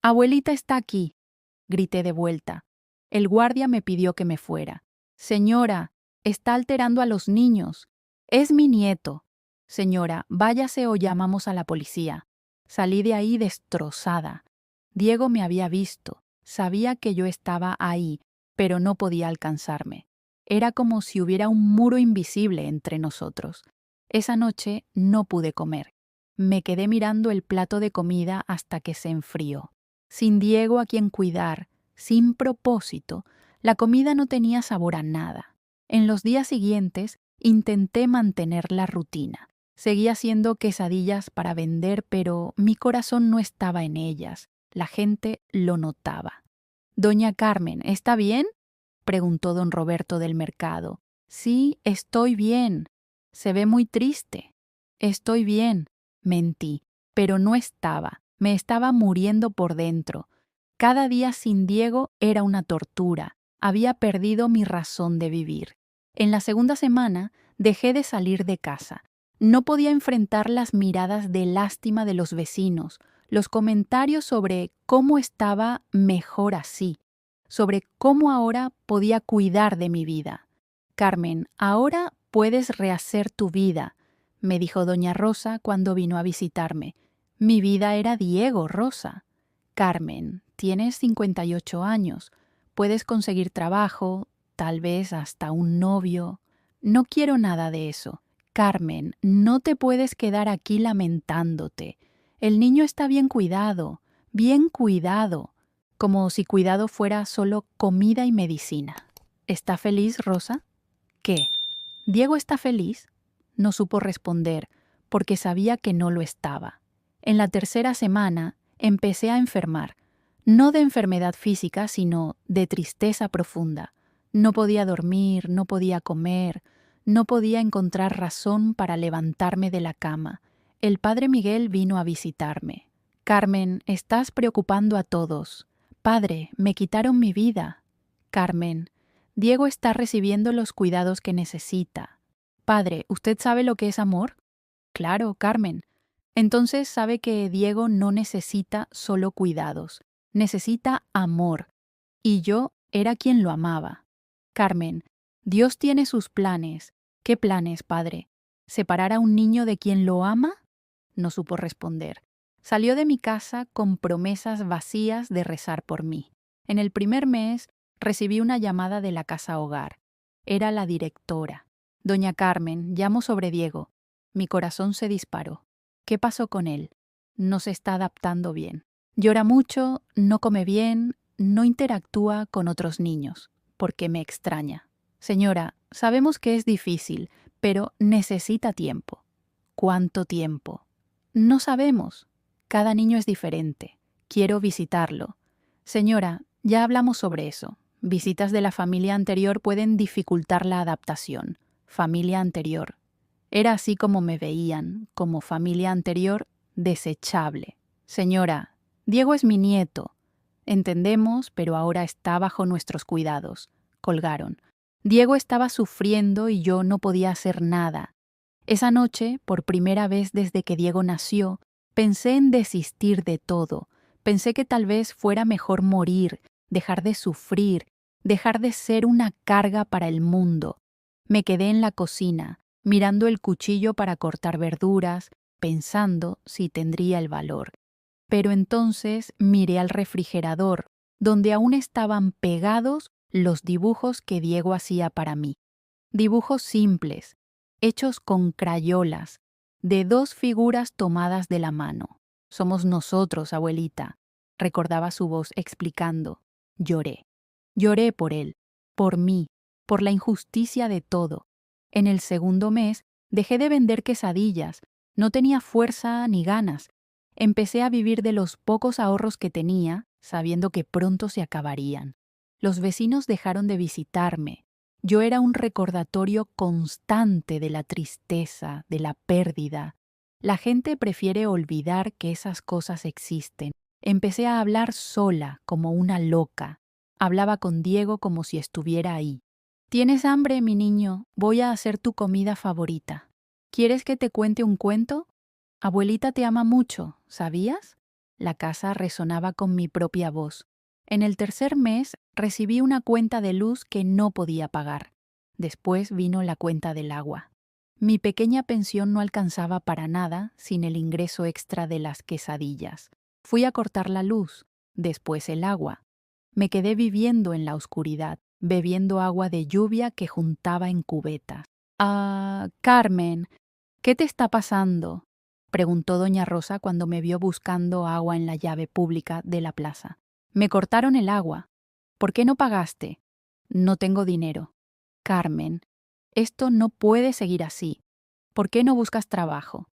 Speaker 1: abuelita está aquí», grité de vuelta. El guardia me pidió que me fuera. «Señora, está alterando a los niños. Es mi nieto. Señora, váyase o llamamos a la policía». Salí de ahí destrozada. Diego me había visto, sabía que yo estaba ahí, pero no podía alcanzarme. Era como si hubiera un muro invisible entre nosotros. Esa noche no pude comer. Me quedé mirando el plato de comida hasta que se enfrió. Sin Diego a quien cuidar, sin propósito, la comida no tenía sabor a nada. En los días siguientes intenté mantener la rutina. Seguía haciendo quesadillas para vender, pero mi corazón no estaba en ellas. La gente lo notaba. «Doña Carmen, ¿está bien?», preguntó don Roberto del mercado. «Sí, estoy bien. Se ve muy triste». «Estoy bien», mentí, pero no estaba. Me estaba muriendo por dentro. Cada día sin Diego era una tortura. Había perdido mi razón de vivir. En la segunda semana dejé de salir de casa. No podía enfrentar las miradas de lástima de los vecinos, los comentarios sobre cómo estaba mejor así, sobre cómo ahora podía cuidar de mi vida. «Carmen, ahora puedes rehacer tu vida», me dijo doña Rosa cuando vino a visitarme. Mi vida era Diego, Rosa. «Carmen, tienes 58 años, puedes conseguir trabajo, tal vez hasta un novio». «No quiero nada de eso. Carmen, no te puedes quedar aquí lamentándote. El niño está bien cuidado, como si cuidado fuera solo comida y medicina». «¿Está feliz, Rosa?» «¿Qué? ¿Diego está feliz?». No supo responder, porque sabía que no lo estaba. En la tercera semana empecé a enfermar, no de enfermedad física, sino de tristeza profunda. No podía dormir, no podía comer, no podía encontrar razón para levantarme de la cama. El padre Miguel vino a visitarme. «Carmen, estás preocupando a todos. Padre, me quitaron mi vida». «Carmen, Diego está recibiendo los cuidados que necesita». «Padre, ¿usted sabe lo que es amor?». «Claro, Carmen». «Entonces sabe que Diego no necesita solo cuidados, necesita amor. Y yo era quien lo amaba». «Carmen, Dios tiene sus planes». «¿Qué planes, padre? ¿Separar a un niño de quien lo ama?». No supo responder. Salió de mi casa con promesas vacías de rezar por mí. En el primer mes recibí una llamada de la casa hogar. Era la directora. «Doña Carmen, llamo sobre Diego». Mi corazón se disparó. ¿Qué pasó con él? No se está adaptando bien. Llora mucho, no come bien, no interactúa con otros niños. ¿Por qué me extraña? «Señora, sabemos que es difícil, pero necesita tiempo». «¿Cuánto tiempo?». «No sabemos. Cada niño es diferente. Quiero visitarlo». «Señora, ya hablamos sobre eso. Visitas de la familia anterior pueden dificultar la adaptación». Familia anterior. Era así como me veían, como familia anterior desechable. «Señora, Diego es mi nieto». «Entendemos, pero ahora está bajo nuestros cuidados». Colgaron. Diego estaba sufriendo y yo no podía hacer nada. Esa noche, por primera vez desde que Diego nació, pensé en desistir de todo. Pensé que tal vez fuera mejor morir, dejar de sufrir, dejar de ser una carga para el mundo. Me quedé en la cocina, mirando el cuchillo para cortar verduras, pensando si tendría el valor. Pero entonces miré al refrigerador, donde aún estaban pegados los dibujos que Diego hacía para mí. Dibujos simples, hechos con crayolas, de dos figuras tomadas de la mano. Somos nosotros, abuelita, recordaba su voz explicando. Lloré. Lloré por él, por mí, por la injusticia de todo. En el segundo mes dejé de vender quesadillas. No tenía fuerza ni ganas. Empecé a vivir de los pocos ahorros que tenía, sabiendo que pronto se acabarían. Los vecinos dejaron de visitarme. Yo era un recordatorio constante de la tristeza, de la pérdida. La gente prefiere olvidar que esas cosas existen. Empecé a hablar sola, como una loca. Hablaba con Diego como si estuviera ahí. ¿Tienes hambre, mi niño? Voy a hacer tu comida favorita. ¿Quieres que te cuente un cuento? Abuelita te ama mucho, ¿sabías? La casa resonaba con mi propia voz. En el tercer mes recibí una cuenta de luz que no podía pagar. Después vino la cuenta del agua. Mi pequeña pensión no alcanzaba para nada sin el ingreso extra de las quesadillas. Fui a cortar la luz, después el agua. Me quedé viviendo en la oscuridad, bebiendo agua de lluvia que juntaba en cubetas. Ah, Carmen, ¿qué te está pasando?, preguntó doña Rosa cuando me vio buscando agua en la llave pública de la plaza. Me cortaron el agua. ¿Por qué no pagaste? No tengo dinero. Carmen, esto no puede seguir así. ¿Por qué no buscas trabajo?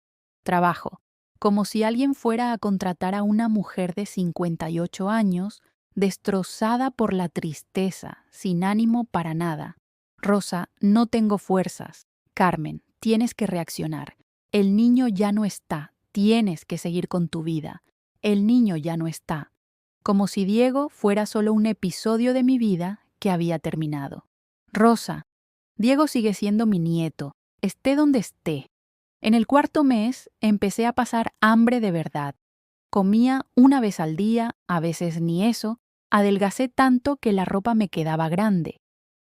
Speaker 1: Trabajo. Como si alguien fuera a contratar a una mujer de 58 años, destrozada por la tristeza, sin ánimo para nada. Rosa, no tengo fuerzas. Carmen, tienes que reaccionar. El niño ya no está. Tienes que seguir con tu vida. El niño ya no está. Como si Diego fuera solo un episodio de mi vida que había terminado. Rosa, Diego sigue siendo mi nieto, esté donde esté. En el cuarto mes empecé a pasar hambre de verdad. Comía una vez al día, a veces ni eso, adelgacé tanto que la ropa me quedaba grande.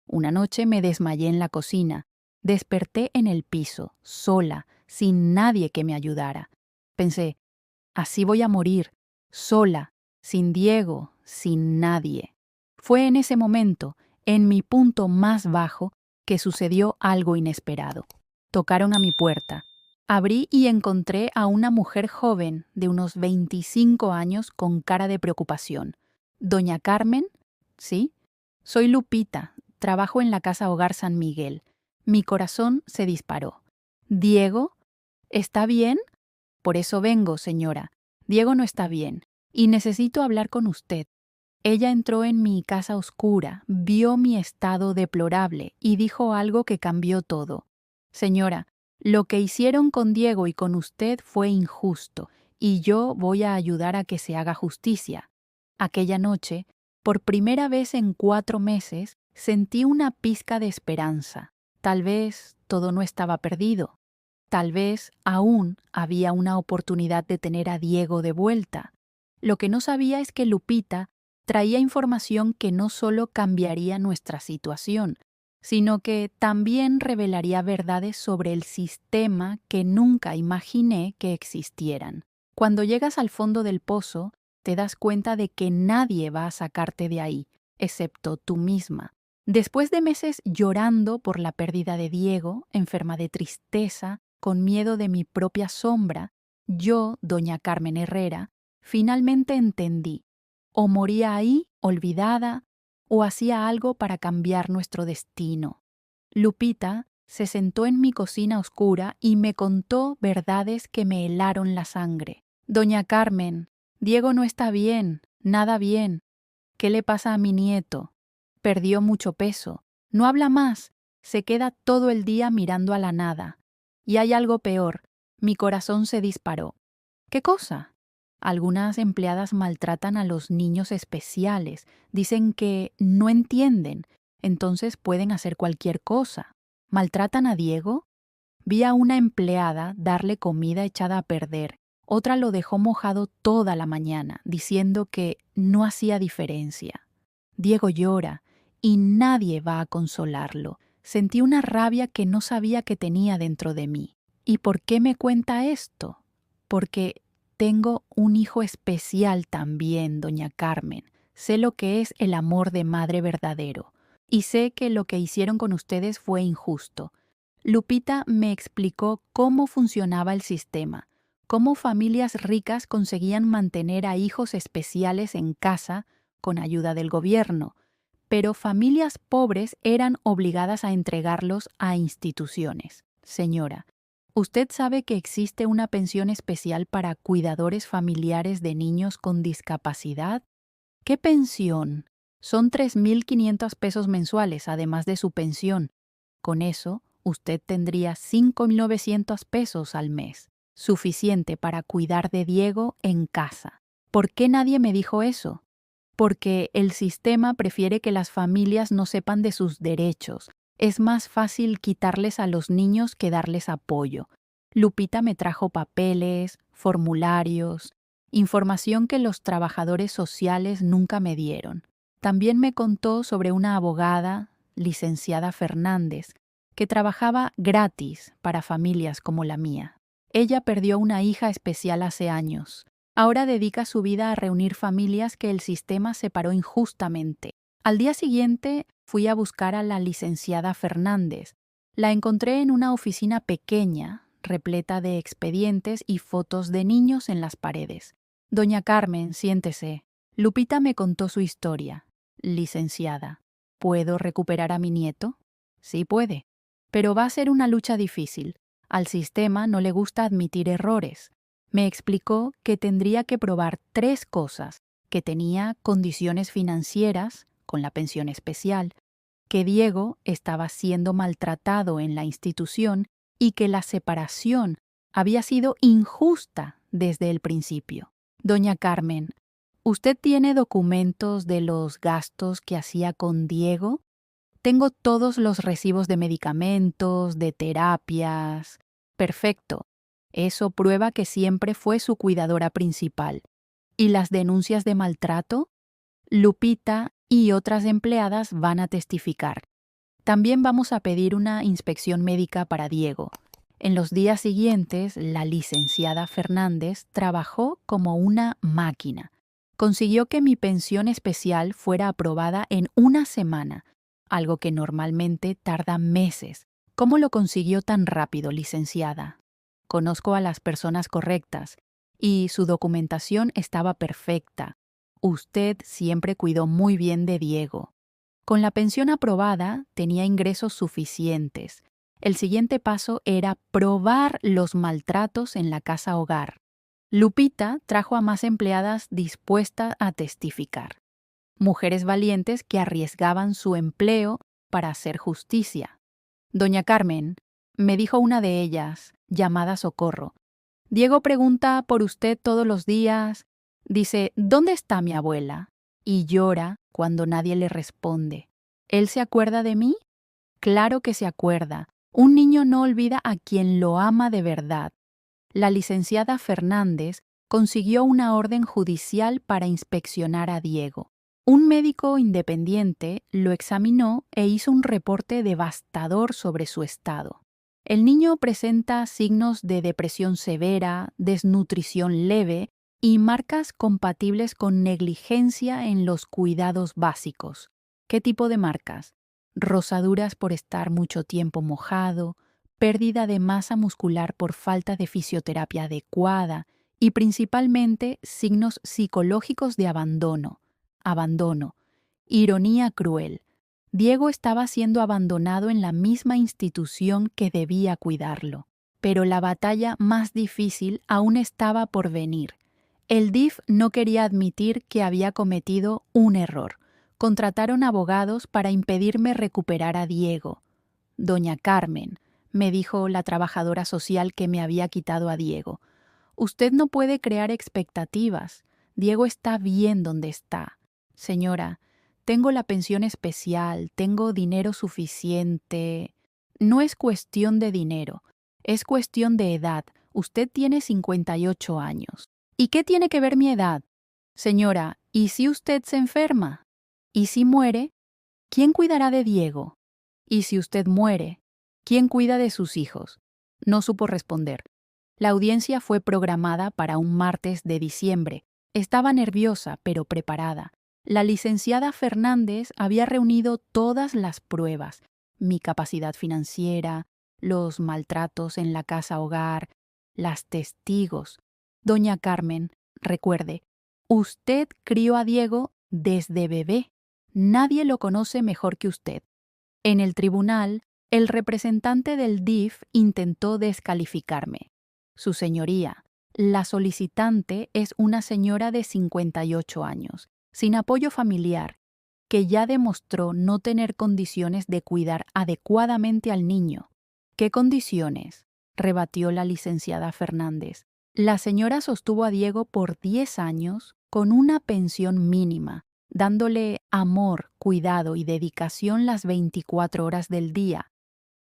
Speaker 1: Una noche me desmayé en la cocina. Desperté en el piso, sola, sin nadie que me ayudara. Pensé, así voy a morir, sola, sin Diego, sin nadie. Fue en ese momento, en mi punto más bajo, que sucedió algo inesperado. Tocaron a mi puerta. Abrí y encontré a una mujer joven de unos 25 años con cara de preocupación. ¿Doña Carmen? ¿Sí? Soy Lupita, trabajo en la Casa Hogar San Miguel. Mi corazón se disparó. ¿Diego? ¿Está bien? Por eso vengo, señora. Diego no está bien, y necesito hablar con usted. Ella entró en mi casa oscura, vio mi estado deplorable y dijo algo que cambió todo. Señora, lo que hicieron con Diego y con usted fue injusto, y yo voy a ayudar a que se haga justicia. Aquella noche, por primera vez en 4 meses, sentí una pizca de esperanza. Tal vez todo no estaba perdido. Tal vez aún había una oportunidad de tener a Diego de vuelta. Lo que no sabía es que Lupita traía información que no solo cambiaría nuestra situación, sino que también revelaría verdades sobre el sistema que nunca imaginé que existieran. Cuando llegas al fondo del pozo, te das cuenta de que nadie va a sacarte de ahí, excepto tú misma. Después de meses llorando por la pérdida de Diego, enferma de tristeza, con miedo de mi propia sombra, yo, doña Carmen Herrera, finalmente entendí. O moría ahí, olvidada, o hacía algo para cambiar nuestro destino. Lupita se sentó en mi cocina oscura y me contó verdades que me helaron la sangre. Doña Carmen, Diego no está bien, nada bien. ¿Qué le pasa a mi nieto? Perdió mucho peso, no habla más, se queda todo el día mirando a la nada. Y hay algo peor, mi corazón se disparó. ¿Qué cosa? Algunas empleadas maltratan a los niños especiales, dicen que no entienden, entonces pueden hacer cualquier cosa. ¿Maltratan a Diego? Vi a una empleada darle comida echada a perder, otra lo dejó mojado toda la mañana, diciendo que no hacía diferencia. Diego llora y nadie va a consolarlo. Sentí una rabia que no sabía que tenía dentro de mí. ¿Y por qué me cuenta esto? Porque tengo un hijo especial también, doña Carmen. Sé lo que es el amor de madre verdadero. Y sé que lo que hicieron con ustedes fue injusto. Lupita me explicó cómo funcionaba el sistema, cómo familias ricas conseguían mantener a hijos especiales en casa con ayuda del gobierno, pero familias pobres eran obligadas a entregarlos a instituciones. Señora, ¿usted sabe que existe una pensión especial para cuidadores familiares de niños con discapacidad? ¿Qué pensión? Son 3.500 pesos mensuales, además de su pensión. Con eso, usted tendría 5.900 pesos al mes, suficiente para cuidar de Diego en casa. ¿Por qué nadie me dijo eso? Porque el sistema prefiere que las familias no sepan de sus derechos. Es más fácil quitarles a los niños que darles apoyo. Lupita me trajo papeles, formularios, información que los trabajadores sociales nunca me dieron. También me contó sobre una abogada, licenciada Fernández, que trabajaba gratis para familias como la mía. Ella perdió una hija especial hace años. Ahora dedica su vida a reunir familias que el sistema separó injustamente. Al día siguiente fui a buscar a la licenciada Fernández. La encontré en una oficina pequeña, repleta de expedientes y fotos de niños en las paredes. Doña Carmen, siéntese. Lupita me contó su historia. Licenciada, ¿puedo recuperar a mi nieto? Sí puede. Pero va a ser una lucha difícil. Al sistema no le gusta admitir errores. Me explicó que tendría que probar 3 cosas: que tenía condiciones financieras, con la pensión especial, que Diego estaba siendo maltratado en la institución y que la separación había sido injusta desde el principio. Doña Carmen, ¿usted tiene documentos de los gastos que hacía con Diego? Tengo todos los recibos de medicamentos, de terapias. Perfecto. Eso prueba que siempre fue su cuidadora principal. ¿Y las denuncias de maltrato? Lupita y otras empleadas van a testificar. También vamos a pedir una inspección médica para Diego. En los días siguientes, la licenciada Fernández trabajó como una máquina. Consiguió que mi pensión especial fuera aprobada en una semana, algo que normalmente tarda meses. ¿Cómo lo consiguió tan rápido, licenciada? Conozco a las personas correctas y su documentación estaba perfecta. Usted siempre cuidó muy bien de Diego. Con la pensión aprobada, tenía ingresos suficientes. El siguiente paso era probar los maltratos en la casa hogar. Lupita trajo a más empleadas dispuestas a testificar. Mujeres valientes que arriesgaban su empleo para hacer justicia. Doña Carmen, me dijo una de ellas, llamada Socorro. Diego pregunta por usted todos los días. Dice, ¿dónde está mi abuela? Y llora cuando nadie le responde. ¿Él se acuerda de mí? Claro que se acuerda. Un niño no olvida a quien lo ama de verdad. La licenciada Fernández consiguió una orden judicial para inspeccionar a Diego. Un médico independiente lo examinó e hizo un reporte devastador sobre su estado. El niño presenta signos de depresión severa, desnutrición leve y marcas compatibles con negligencia en los cuidados básicos. ¿Qué tipo de marcas? Rosaduras por estar mucho tiempo mojado, pérdida de masa muscular por falta de fisioterapia adecuada y principalmente signos psicológicos de abandono. Ironía cruel. Diego estaba siendo abandonado en la misma institución que debía cuidarlo. Pero la batalla más difícil aún estaba por venir. El DIF no quería admitir que había cometido un error. Contrataron abogados para impedirme recuperar a Diego. Doña Carmen, me dijo la trabajadora social que me había quitado a Diego, usted no puede crear expectativas. Diego está bien donde está. Señora, tengo la pensión especial, tengo dinero suficiente. No es cuestión de dinero, es cuestión de edad. Usted tiene 58 años. ¿Y qué tiene que ver mi edad? Señora, ¿y si usted se enferma? ¿Y si muere? ¿Quién cuidará de Diego? Y si usted muere, ¿quién cuida de sus hijos? No supo responder. La audiencia fue programada para un martes de diciembre. Estaba nerviosa, pero preparada. La licenciada Fernández había reunido todas las pruebas: mi capacidad financiera, los maltratos en la casa hogar, las testigos. Doña Carmen, recuerde, usted crió a Diego desde bebé. Nadie lo conoce mejor que usted. En el tribunal, el representante del DIF intentó descalificarme. Su señoría, la solicitante es una señora de 58 años, sin apoyo familiar, que ya demostró no tener condiciones de cuidar adecuadamente al niño. ¿Qué condiciones?, rebatió la licenciada Fernández. La señora sostuvo a Diego por 10 años con una pensión mínima, dándole amor, cuidado y dedicación las 24 horas del día.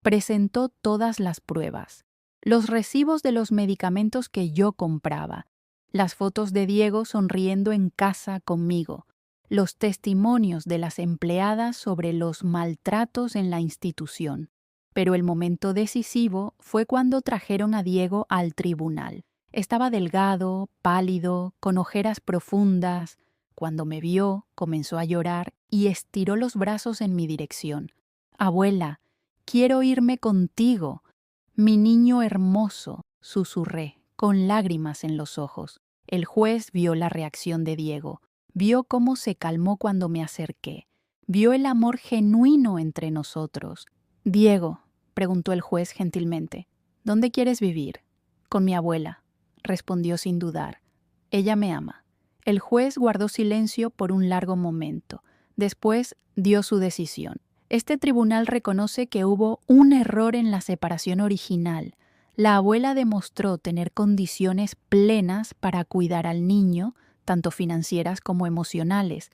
Speaker 1: Presentó todas las pruebas: los recibos de los medicamentos que yo compraba, las fotos de Diego sonriendo en casa conmigo, los testimonios de las empleadas sobre los maltratos en la institución. Pero el momento decisivo fue cuando trajeron a Diego al tribunal. Estaba delgado, pálido, con ojeras profundas. Cuando me vio, comenzó a llorar y estiró los brazos en mi dirección. «Abuela, quiero irme contigo. Mi niño hermoso», susurré, con lágrimas en los ojos. El juez vio la reacción de Diego. Vio cómo se calmó cuando me acerqué. Vio el amor genuino entre nosotros. «Diego», preguntó el juez gentilmente, «¿dónde quieres vivir?» «Con mi abuela», respondió sin dudar. «Ella me ama». El juez guardó silencio por un largo momento. Después dio su decisión. Este tribunal reconoce que hubo un error en la separación original. La abuela demostró tener condiciones plenas para cuidar al niño, tanto financieras como emocionales.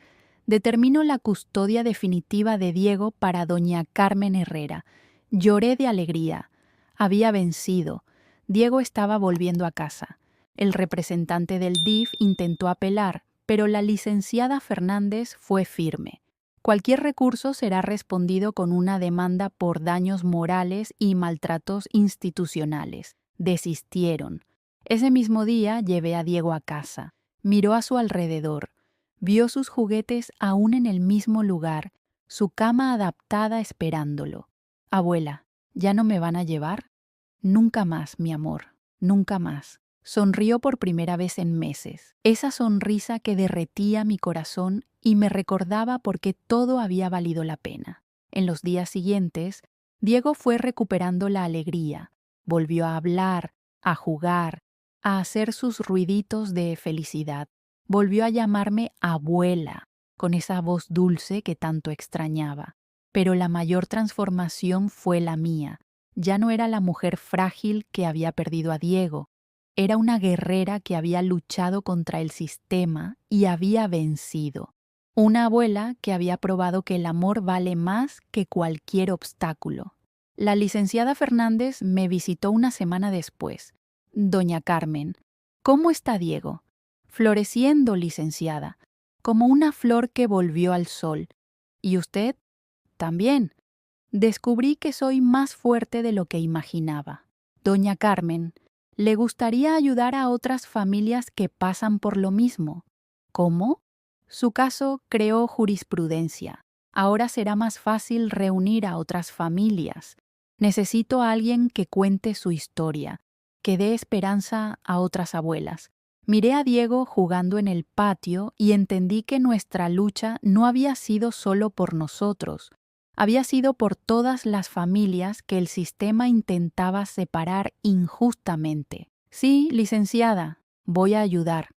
Speaker 1: Determinó la custodia definitiva de Diego para doña Carmen Herrera. Lloré de alegría. Había vencido. Diego estaba volviendo a casa. El representante del DIF intentó apelar, pero la licenciada Fernández fue firme. Cualquier recurso será respondido con una demanda por daños morales y maltratos institucionales. Desistieron. Ese mismo día llevé a Diego a casa. Miró a su alrededor. Vio sus juguetes aún en el mismo lugar, su cama adaptada esperándolo. «Abuela, ¿ya no me van a llevar?» «Nunca más, mi amor, nunca más». Sonrió por primera vez en meses. Esa sonrisa que derretía mi corazón y me recordaba por qué todo había valido la pena. En los días siguientes, Diego fue recuperando la alegría. Volvió a hablar, a jugar, a hacer sus ruiditos de felicidad. Volvió a llamarme abuela, con esa voz dulce que tanto extrañaba. Pero la mayor transformación fue la mía. Ya no era la mujer frágil que había perdido a Diego. Era una guerrera que había luchado contra el sistema y había vencido. Una abuela que había probado que el amor vale más que cualquier obstáculo. La licenciada Fernández me visitó una semana después. «Doña Carmen, ¿cómo está Diego?» «Floreciendo, licenciada, como una flor que volvió al sol. ¿Y usted?» «También. Descubrí que soy más fuerte de lo que imaginaba». «Doña Carmen, ¿le gustaría ayudar a otras familias que pasan por lo mismo?» «¿Cómo?» «Su caso creó jurisprudencia. Ahora será más fácil reunir a otras familias. Necesito a alguien que cuente su historia, que dé esperanza a otras abuelas». Miré a Diego jugando en el patio y entendí que nuestra lucha no había sido solo por nosotros. Había sido por todas las familias que el sistema intentaba separar injustamente. «Sí, licenciada, voy a ayudar».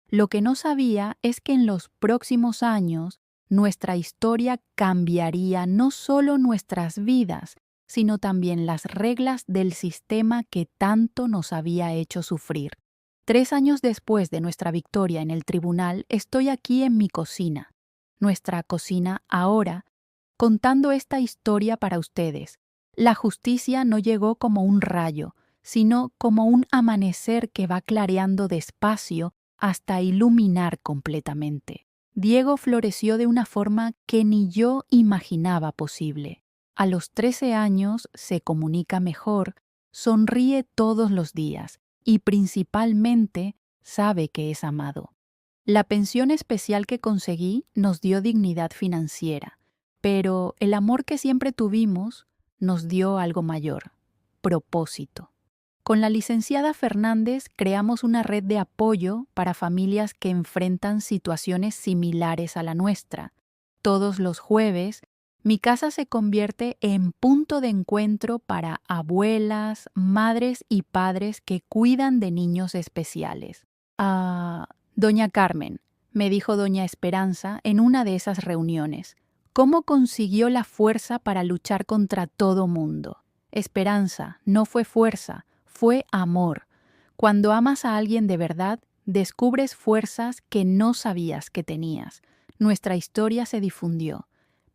Speaker 1: Lo que no sabía es que en los próximos años nuestra historia cambiaría no solo nuestras vidas, sino también las reglas del sistema que tanto nos había hecho sufrir. 3 años después de nuestra victoria en el tribunal, estoy aquí en mi cocina, nuestra cocina ahora, contando esta historia para ustedes. La justicia no llegó como un rayo, sino como un amanecer que va clareando despacio hasta iluminar completamente. Diego floreció de una forma que ni yo imaginaba posible. A los 13 años se comunica mejor, sonríe todos los días y principalmente sabe que es amado. La pensión especial que conseguí nos dio dignidad financiera, pero el amor que siempre tuvimos nos dio algo mayor: propósito. Con la licenciada Fernández creamos una red de apoyo para familias que enfrentan situaciones similares a la nuestra. Todos los jueves, mi casa se convierte en punto de encuentro para abuelas, madres y padres que cuidan de niños especiales. Doña Carmen, me dijo doña Esperanza en una de esas reuniones, ¿cómo consiguió la fuerza para luchar contra todo mundo? Esperanza, no fue fuerza, fue amor. Cuando amas a alguien de verdad, descubres fuerzas que no sabías que tenías. Nuestra historia se difundió.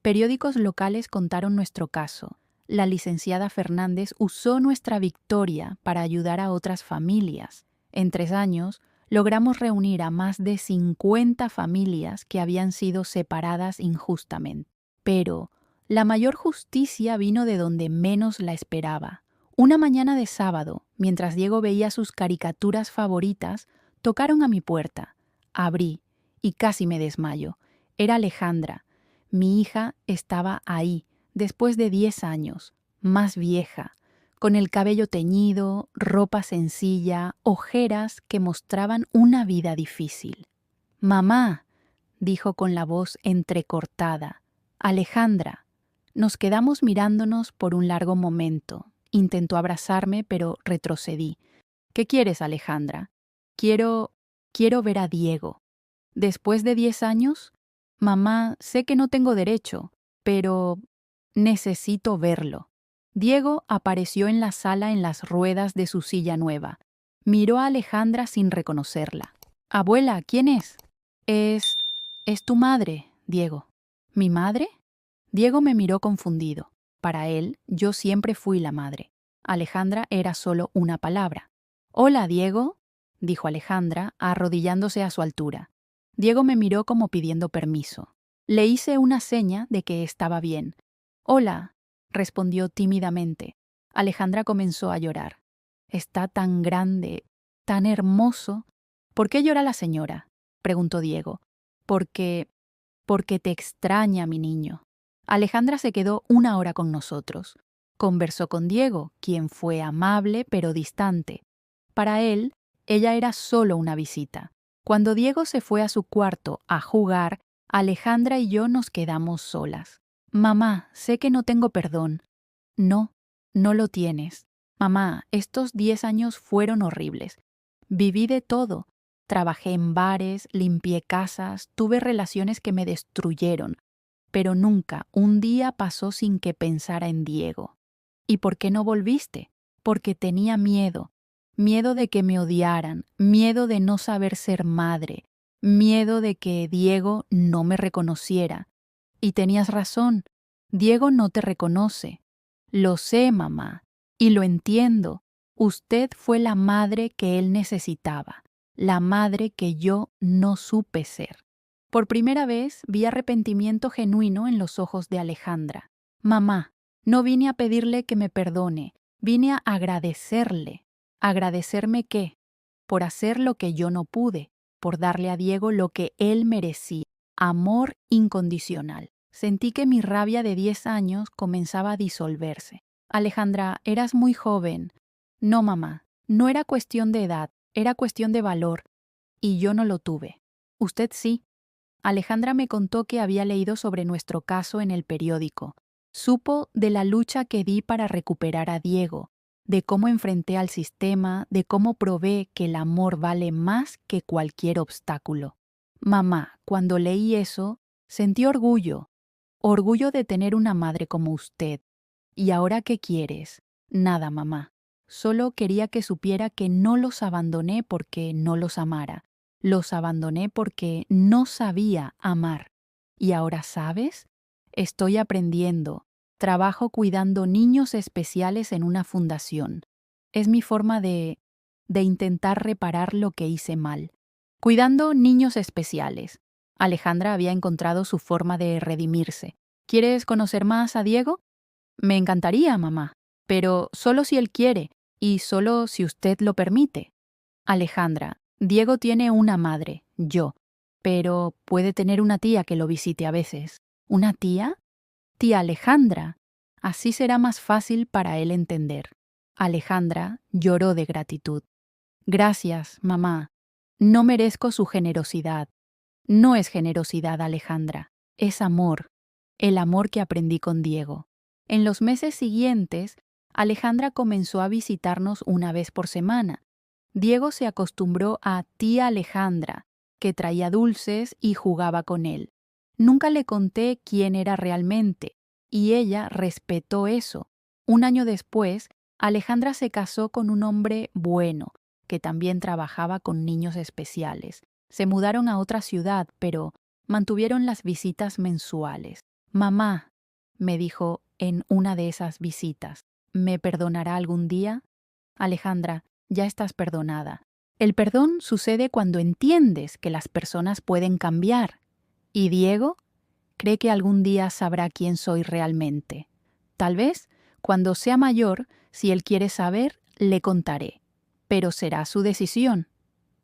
Speaker 1: Periódicos locales contaron nuestro caso. La licenciada Fernández usó nuestra victoria para ayudar a otras familias. En 3 años, logramos reunir a más de 50 familias que habían sido separadas injustamente. Pero la mayor justicia vino de donde menos la esperaba. Una mañana de sábado, mientras Diego veía sus caricaturas favoritas, tocaron a mi puerta. Abrí y casi me desmayo. Era Alejandra. Mi hija estaba ahí, después de 10 años, más vieja, con el cabello teñido, ropa sencilla, ojeras que mostraban una vida difícil. «Mamá», dijo con la voz entrecortada. «Alejandra». Nos quedamos mirándonos por un largo momento. Intentó abrazarme, pero retrocedí. «¿Qué quieres, Alejandra?» Quiero ver a Diego». «¿Después de 10 años?» «Mamá, sé que no tengo derecho, pero necesito verlo». Diego apareció en la sala en las ruedas de su silla nueva. Miró a Alejandra sin reconocerla. «Abuela, ¿quién es?» Es tu madre, Diego». «¿Mi madre?» Diego me miró confundido. Para él, yo siempre fui la madre. Alejandra era solo una palabra. «Hola, Diego», dijo Alejandra, arrodillándose a su altura. Diego me miró como pidiendo permiso. Le hice una seña de que estaba bien. «Hola», respondió tímidamente. Alejandra comenzó a llorar. «Está tan grande, tan hermoso». «¿Por qué llora la señora?», preguntó Diego. Porque te extraña, mi niño». Alejandra se quedó 1 hora con nosotros. Conversó con Diego, quien fue amable pero distante. Para él, ella era solo una visita. Cuando Diego se fue a su cuarto a jugar, Alejandra y yo nos quedamos solas. «Mamá, sé que no tengo perdón». «No, no lo tienes. Mamá, estos 10 años fueron horribles. Viví de todo. Trabajé en bares, limpié casas, tuve relaciones que me destruyeron, pero nunca un día pasó sin que pensara en Diego». «¿Y por qué no volviste?» «Porque tenía miedo. Miedo de que me odiaran, miedo de no saber ser madre, miedo de que Diego no me reconociera». «Y tenías razón. Diego no te reconoce». «Lo sé, mamá, y lo entiendo. Usted fue la madre que él necesitaba, la madre que yo no supe ser». Por primera vez vi arrepentimiento genuino en los ojos de Alejandra. «Mamá, no vine a pedirle que me perdone, vine a agradecerle». «¿Agradecerme qué?» «Por hacer lo que yo no pude, por darle a Diego lo que él merecía, amor incondicional». Sentí que mi rabia de 10 años comenzaba a disolverse. «Alejandra, eras muy joven». «No, mamá, no era cuestión de edad, era cuestión de valor, y yo no lo tuve. Usted sí». Alejandra me contó que había leído sobre nuestro caso en el periódico. Supo de la lucha que di para recuperar a Diego, de cómo enfrenté al sistema, de cómo probé que el amor vale más que cualquier obstáculo. «Mamá, cuando leí eso, sentí orgullo de tener una madre como usted. ¿Y ahora qué quieres?» «Nada, mamá. Solo quería que supiera que no los abandoné porque no los amara. Los abandoné porque no sabía amar. ¿Y ahora sabes? Estoy aprendiendo. Trabajo cuidando niños especiales en una fundación. Es mi forma de intentar reparar lo que hice mal. Cuidando niños especiales. Alejandra había encontrado su forma de redimirse. ¿Quieres conocer más a Diego? Me encantaría, mamá, pero solo si él quiere y solo si usted lo permite. Alejandra, Diego tiene una madre, yo, pero puede tener una tía que lo visite a veces. ¿Una tía? Tía Alejandra. Así será más fácil para él entender. Alejandra lloró de gratitud. Gracias, mamá. No merezco su generosidad. No es generosidad, Alejandra. Es amor. El amor que aprendí con Diego. En los meses siguientes, Alejandra comenzó a visitarnos una vez por semana. Diego se acostumbró a tía Alejandra, que traía dulces y jugaba con él. Nunca le conté quién era realmente, y ella respetó eso. Un año después, Alejandra se casó con un hombre bueno, que también trabajaba con niños especiales. Se mudaron a otra ciudad, pero mantuvieron las visitas mensuales. Mamá, me dijo en una de esas visitas, ¿me perdonará algún día? Alejandra, ya estás perdonada. El perdón sucede cuando entiendes que las personas pueden cambiar. ¿Y Diego? Cree que algún día sabrá quién soy realmente. Tal vez, cuando sea mayor, si él quiere saber, le contaré. Pero será su decisión.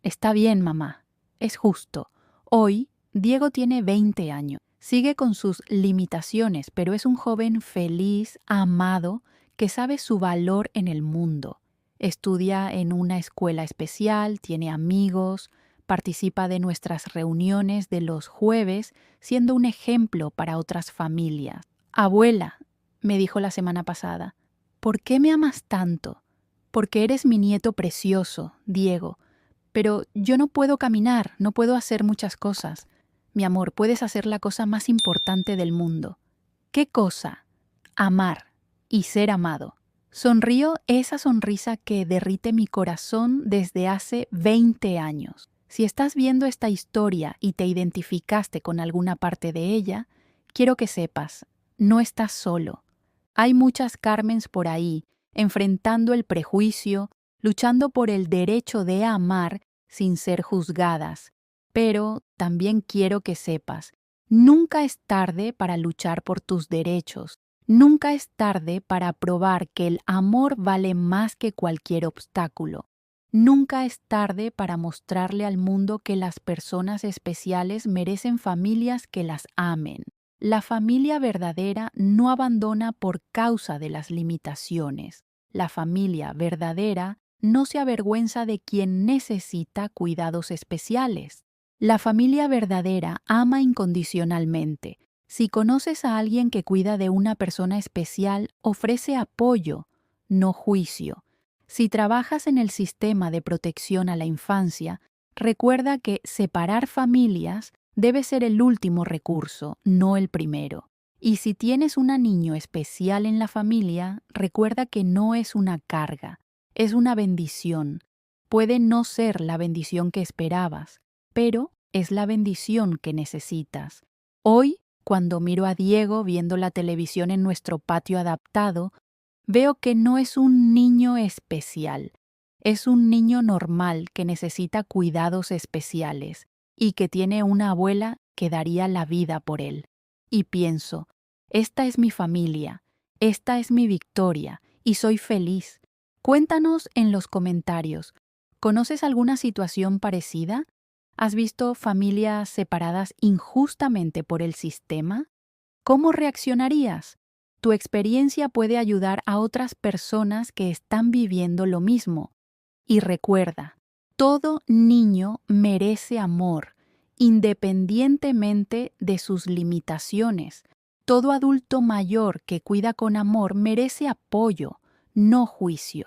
Speaker 1: Está bien, mamá. Es justo. Hoy, Diego tiene 20 años. Sigue con sus limitaciones, pero es un joven feliz, amado, que sabe su valor en el mundo. Estudia en una escuela especial, tiene amigos, participa de nuestras reuniones de los jueves, siendo un ejemplo para otras familias. Abuela, me dijo la semana pasada, ¿por qué me amas tanto? Porque eres mi nieto precioso, Diego. Pero yo no puedo caminar, no puedo hacer muchas cosas. Mi amor, puedes hacer la cosa más importante del mundo. ¿Qué cosa? Amar y ser amado. Sonrío esa sonrisa que derrite mi corazón desde hace 20 años. Si estás viendo esta historia y te identificaste con alguna parte de ella, quiero que sepas, no estás solo. Hay muchas Carmens por ahí, enfrentando el prejuicio, luchando por el derecho de amar sin ser juzgadas. Pero también quiero que sepas, nunca es tarde para luchar por tus derechos. Nunca es tarde para probar que el amor vale más que cualquier obstáculo. Nunca es tarde para mostrarle al mundo que las personas especiales merecen familias que las amen. La familia verdadera no abandona por causa de las limitaciones. La familia verdadera no se avergüenza de quien necesita cuidados especiales. La familia verdadera ama incondicionalmente. Si conoces a alguien que cuida de una persona especial, ofrece apoyo, no juicio. Si trabajas en el sistema de protección a la infancia, recuerda que separar familias debe ser el último recurso, no el primero. Y si tienes un niño especial en la familia, recuerda que no es una carga, es una bendición. Puede no ser la bendición que esperabas, pero es la bendición que necesitas. Hoy, cuando miro a Diego viendo la televisión en nuestro patio adaptado, veo que no es un niño especial, es un niño normal que necesita cuidados especiales y que tiene una abuela que daría la vida por él. Y pienso, esta es mi familia, esta es mi victoria y soy feliz. Cuéntanos en los comentarios, ¿conoces alguna situación parecida? ¿Has visto familias separadas injustamente por el sistema? ¿Cómo reaccionarías? Tu experiencia puede ayudar a otras personas que están viviendo lo mismo. Y recuerda, todo niño merece amor, independientemente de sus limitaciones. Todo adulto mayor que cuida con amor merece apoyo, no juicio.